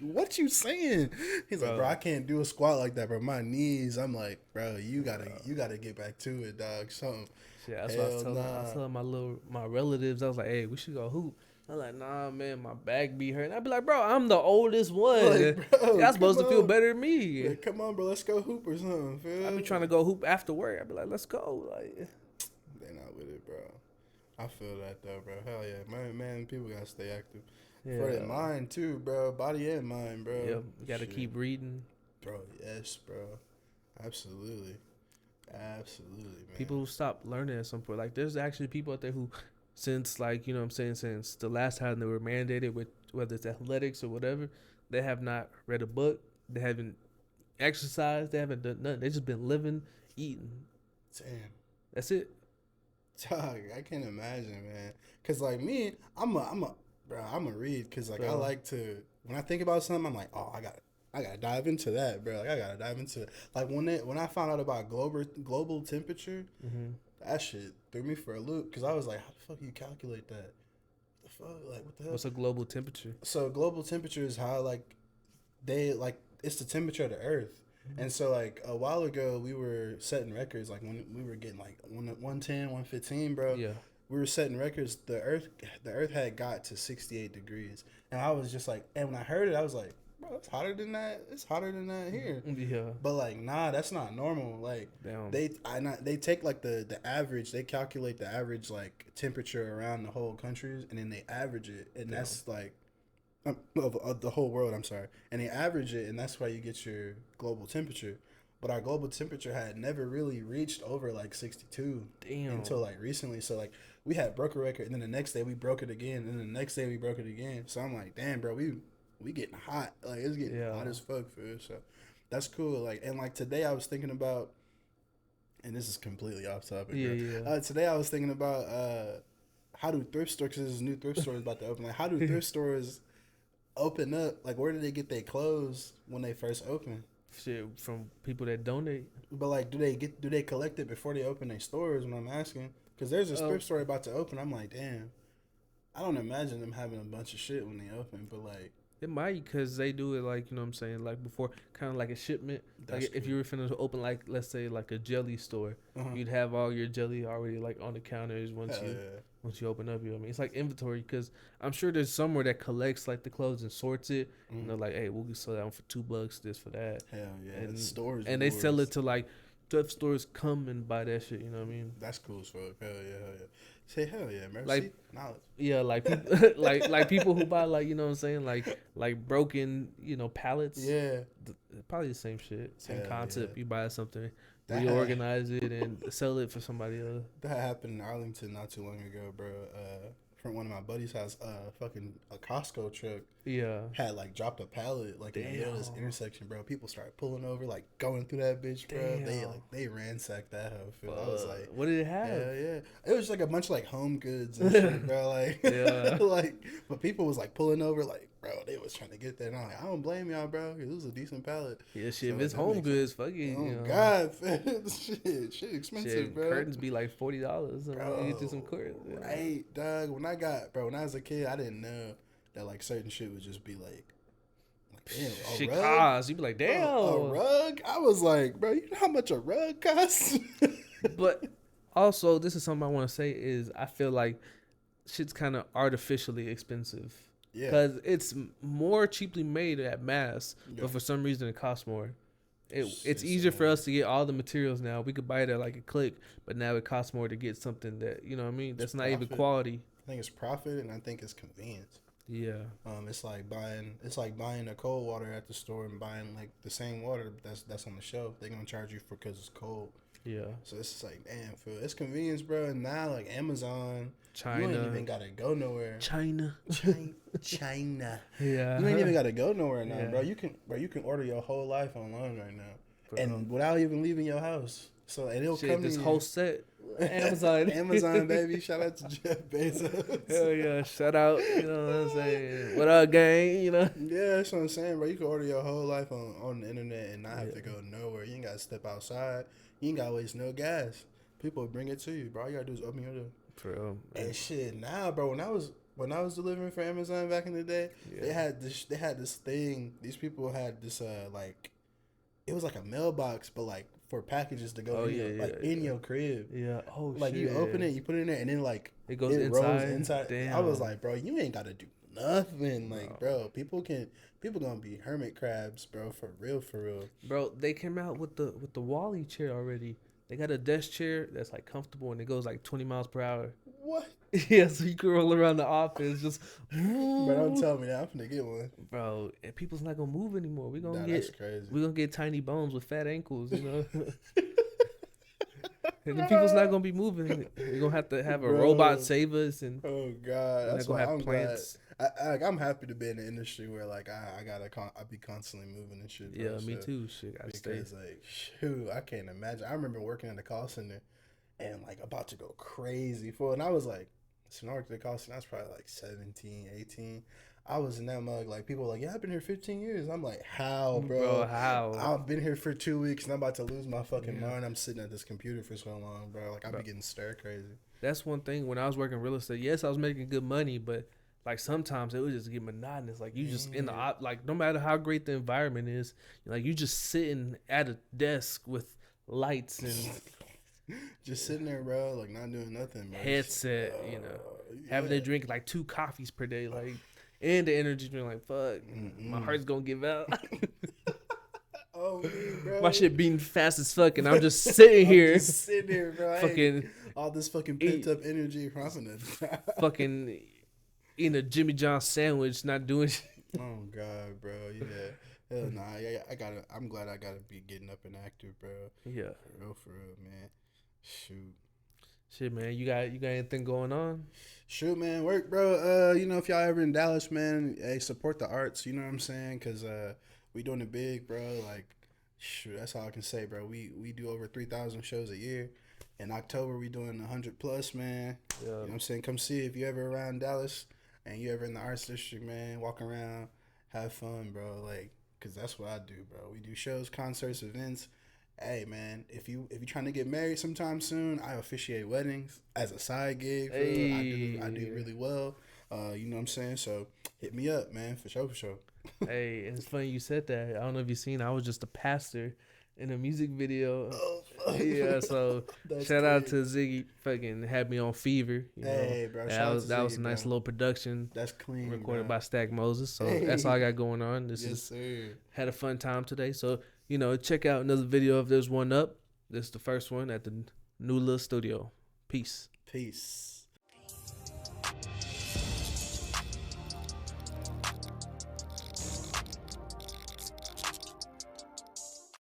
what you saying? He's like, bro, I can't do a squat like that, bro. My knees. I'm like, bro, you gotta get back to it, dog. Something. Shit, that's what I was telling. Nah. I was telling my relatives. I was like, hey, we should go hoop. I'm like, nah, man, my back be hurting. I'd be like, bro, I'm the oldest one. Like, bro, y'all supposed to feel on. better than me. Like, come on, bro, let's go hoop or something. Feel? I be trying to go hoop after work. I'd be like, let's go. Like, they're not with it, bro. I feel that though, bro. Hell yeah, man. People gotta stay active. yeah. For their mind too, bro. Body and mind, bro. Yeah, you gotta keep reading. Bro, yes, bro. Absolutely, man. People who stop learning at some point. Like, there's actually people out there who, since like, you know what I'm saying, since the last time they were mandated with whether it's athletics or whatever, they have not read a book. They haven't exercised. They haven't done nothing. They just been living, eating. Damn. That's it. Dog, I can't imagine, man. Cause like me, I'm a read. Cause like, I like to, when I think about something, I'm like, oh, I gotta dive into that, bro. Like, I gotta dive into it. Like when I found out about global temperature, that shit threw me for a loop. Cause I was like, how the fuck do you calculate that? The fuck, like, what the hell? What's a global temperature? So global temperature is how like it's the temperature of the Earth. And so, like, a while ago, we were setting records. Like, when we were getting, like, 110, 115, bro. Yeah. We were setting records. The Earth had got to 68 degrees. And I was just like, and when I heard it, I was like, bro, it's hotter than that. It's hotter than that here. Yeah. But, like, nah, that's not normal. Like, Damn. they take, like, the average. They calculate the average, like, temperature around the whole country. And then they average it. And that's, like, of the whole world, I'm sorry. And they average it, and that's why you get your global temperature. But our global temperature had never really reached over like 62 until like recently. So like we had broke a record, and then the next day we broke it again, and then the next day we broke it again. So I'm like, damn, bro, we getting hot. Like, it's getting hot as fuck, fool. So that's cool. Like, and like today I was thinking about, and this is completely off topic. Yeah. Today I was thinking about how do thrift stores, because this new thrift store is about to open. Like, how do thrift stores open up? Like, where do they get their clothes when they first open? Shit, from people that donate. But like, do they collect it before they open their stores? When I'm asking, because there's a thrift store about to open. I'm like, damn, I don't imagine them having a bunch of shit when they open. But like, it might, because they do it like, you know what I'm saying, like before, kind of like a shipment. Like, if you were finna to open, like, let's say like a jelly store, you'd have all your jelly already like on the counters once you open up. You know what I mean? It's like inventory, because I'm sure there's somewhere that collects like the clothes and sorts it. And they're like, hey, we'll sell that one for $2, this for that. Hell yeah, and stores, and they sell it to like thrift stores. Come and buy that shit. You know what I mean? That's cool as fuck. Hell yeah. Say hell yeah, man. Like, knowledge. Yeah, like like people who buy, like, you know what I'm saying, like broken, you know, pallets. Yeah, probably the same shit, same hell concept. Yeah. You buy something, reorganize it, and sell it for somebody else. That happened in Arlington not too long ago, bro. From one of my buddies' house, fucking a Costco truck. Yeah. Had like dropped a pallet like in the middle of this intersection, bro. People started pulling over, like going through that bitch, bro. They ransacked that hoe. I was like, what did it have? Yeah. It was like a bunch of like home goods and shit, bro. Like, like, but people was like pulling over, like, bro, they was trying to get that. And I'm like, I don't blame y'all, bro, because it was a decent pallet. Yeah, shit. So if it's home goods, fuck it. Oh, you know. God, shit expensive, bro. Curtains be like $40. Bro, get you some curtains. Yeah. Right, dog. When I was a kid, I didn't know that like certain shit would just be like damn, shit costs. You be like, damn, a rug. I was like, bro, you know how much a rug costs? But also, this is something I want to say is I feel like shit's kind of artificially expensive. Yeah, because it's more cheaply made at mass, but for some reason it costs more. It's easier for us to get all the materials now. We could buy it at like a click, but now it costs more to get something that, you know what I mean, that's not even quality. I think it's profit, and I think it's convenience. Yeah. It's like buying a cold water at the store and buying like the same water that's on the shelf. They're gonna charge you for because it's cold. Yeah. So it's just like, damn, fool. It's convenience, bro. And now, like, Amazon, you ain't China. even got to go nowhere. China. China. Yeah. You ain't even got to go nowhere now, Yeah. bro. You can order your whole life online right now. Bro. And without even leaving your house. So, and it'll Shit, come this in whole set. Amazon. Amazon, baby. Shout out to Jeff Bezos. Hell yeah. Shout out. You know what I'm saying? What up, gang? You know? Yeah, that's what I'm saying, bro. You can order your whole life on the internet and not have Yeah. to go nowhere. You ain't got to step outside. You ain't got to waste no gas. People bring it to you, bro. All you got to do is open your door. For real. And shit, now, bro, when I was delivering for Amazon back in the day, Yeah. they had this thing. These people had this like, it was like a mailbox, but like for packages to go in your crib. Yeah. Oh, Like shit. you open it, you put it in there, and then like It goes rolls inside. inside. Damn. I was like, bro, you ain't got to do nothing. Like, No. bro, people gonna be hermit crabs, bro, for real, for real. Bro, they came out with the Wally chair already. They got a desk chair that's like comfortable and it goes like 20 miles per hour. What? Yeah, so you can roll around the office just. Bro, don't tell me that. I'm gonna get one. Bro, and people's not gonna move anymore. We gonna That's get crazy. we gonna get tiny bones with fat ankles, you know. And the people's not gonna be moving. We're gonna have to have a Bro. robot save us, and Oh God, we're that's not why gonna have I'm plants. glad. I'm happy to be in the industry where like I be constantly moving and shit. Bro, Yeah, me so. too. Shit, gotta stay. Because like shoot, I can't imagine. I remember working at the call center and like about to go crazy for, and I was like, so when I worked at the call center, I was probably like 17, 18. I was in that mug. Like people were like, yeah, I've been here 15 years. I'm like, how, bro? How? I've been here for 2 weeks and I'm about to lose my fucking mind. I'm sitting at this computer for so long, bro. Like I be getting stir crazy. That's one thing. When I was working real estate, yes, I was making good money, but like sometimes it would just get monotonous. Like you just in the like no matter how great the environment is, like you just sitting at a desk with lights and just sitting there, bro, like not doing nothing, bro. headset, you know, having to drink like 2 coffees per day, like, and the energy drink. Like fuck, my heart's gonna give out. Oh, me, bro. My shit beating fast as fuck, and I'm just sitting here, just sitting here, bro. fucking all this fucking pent up energy from it. fucking eating a Jimmy John sandwich, not doing shit. Oh God, bro. Yeah. Hell nah. Yeah, I'm glad I gotta be getting up and active, bro. Yeah, For real, man. Shoot. shit, man. You got anything going on? Shoot, man. Work, bro. You know, if y'all ever in Dallas, man, hey, support the arts. You know what I'm saying? Cause we doing it big, bro. Like, shoot, that's all I can say, bro. We do over 3,000 shows a year. In October, we doing 100 plus, man. Yeah. You know what I'm saying? Come see if you ever around Dallas and you ever in the arts district, man. Walk around, have fun, bro. Like, cause that's what I do, bro. We do shows, concerts, events. Hey, man, if you trying to get married sometime soon, I officiate weddings as a side gig. Bro. Hey. I do really well. You know what I'm saying? So hit me up, man, for sure, for sure. Hey, and it's funny you said that. I don't know if you've seen. I was just a pastor in a music video. Oh, fuck. Yeah, so shout out to Ziggy. Fucking had me on Fever. You Hey, know? bro, And shout that out was to a Ziggy, nice bro. little production. That's clean. Recorded bro. by Stack Moses. So Hey. that's all I got going on. This Yes, is sir. had a fun time today. So you know, check out another video if there's one up. This is the first one at the new little studio. Peace. Peace.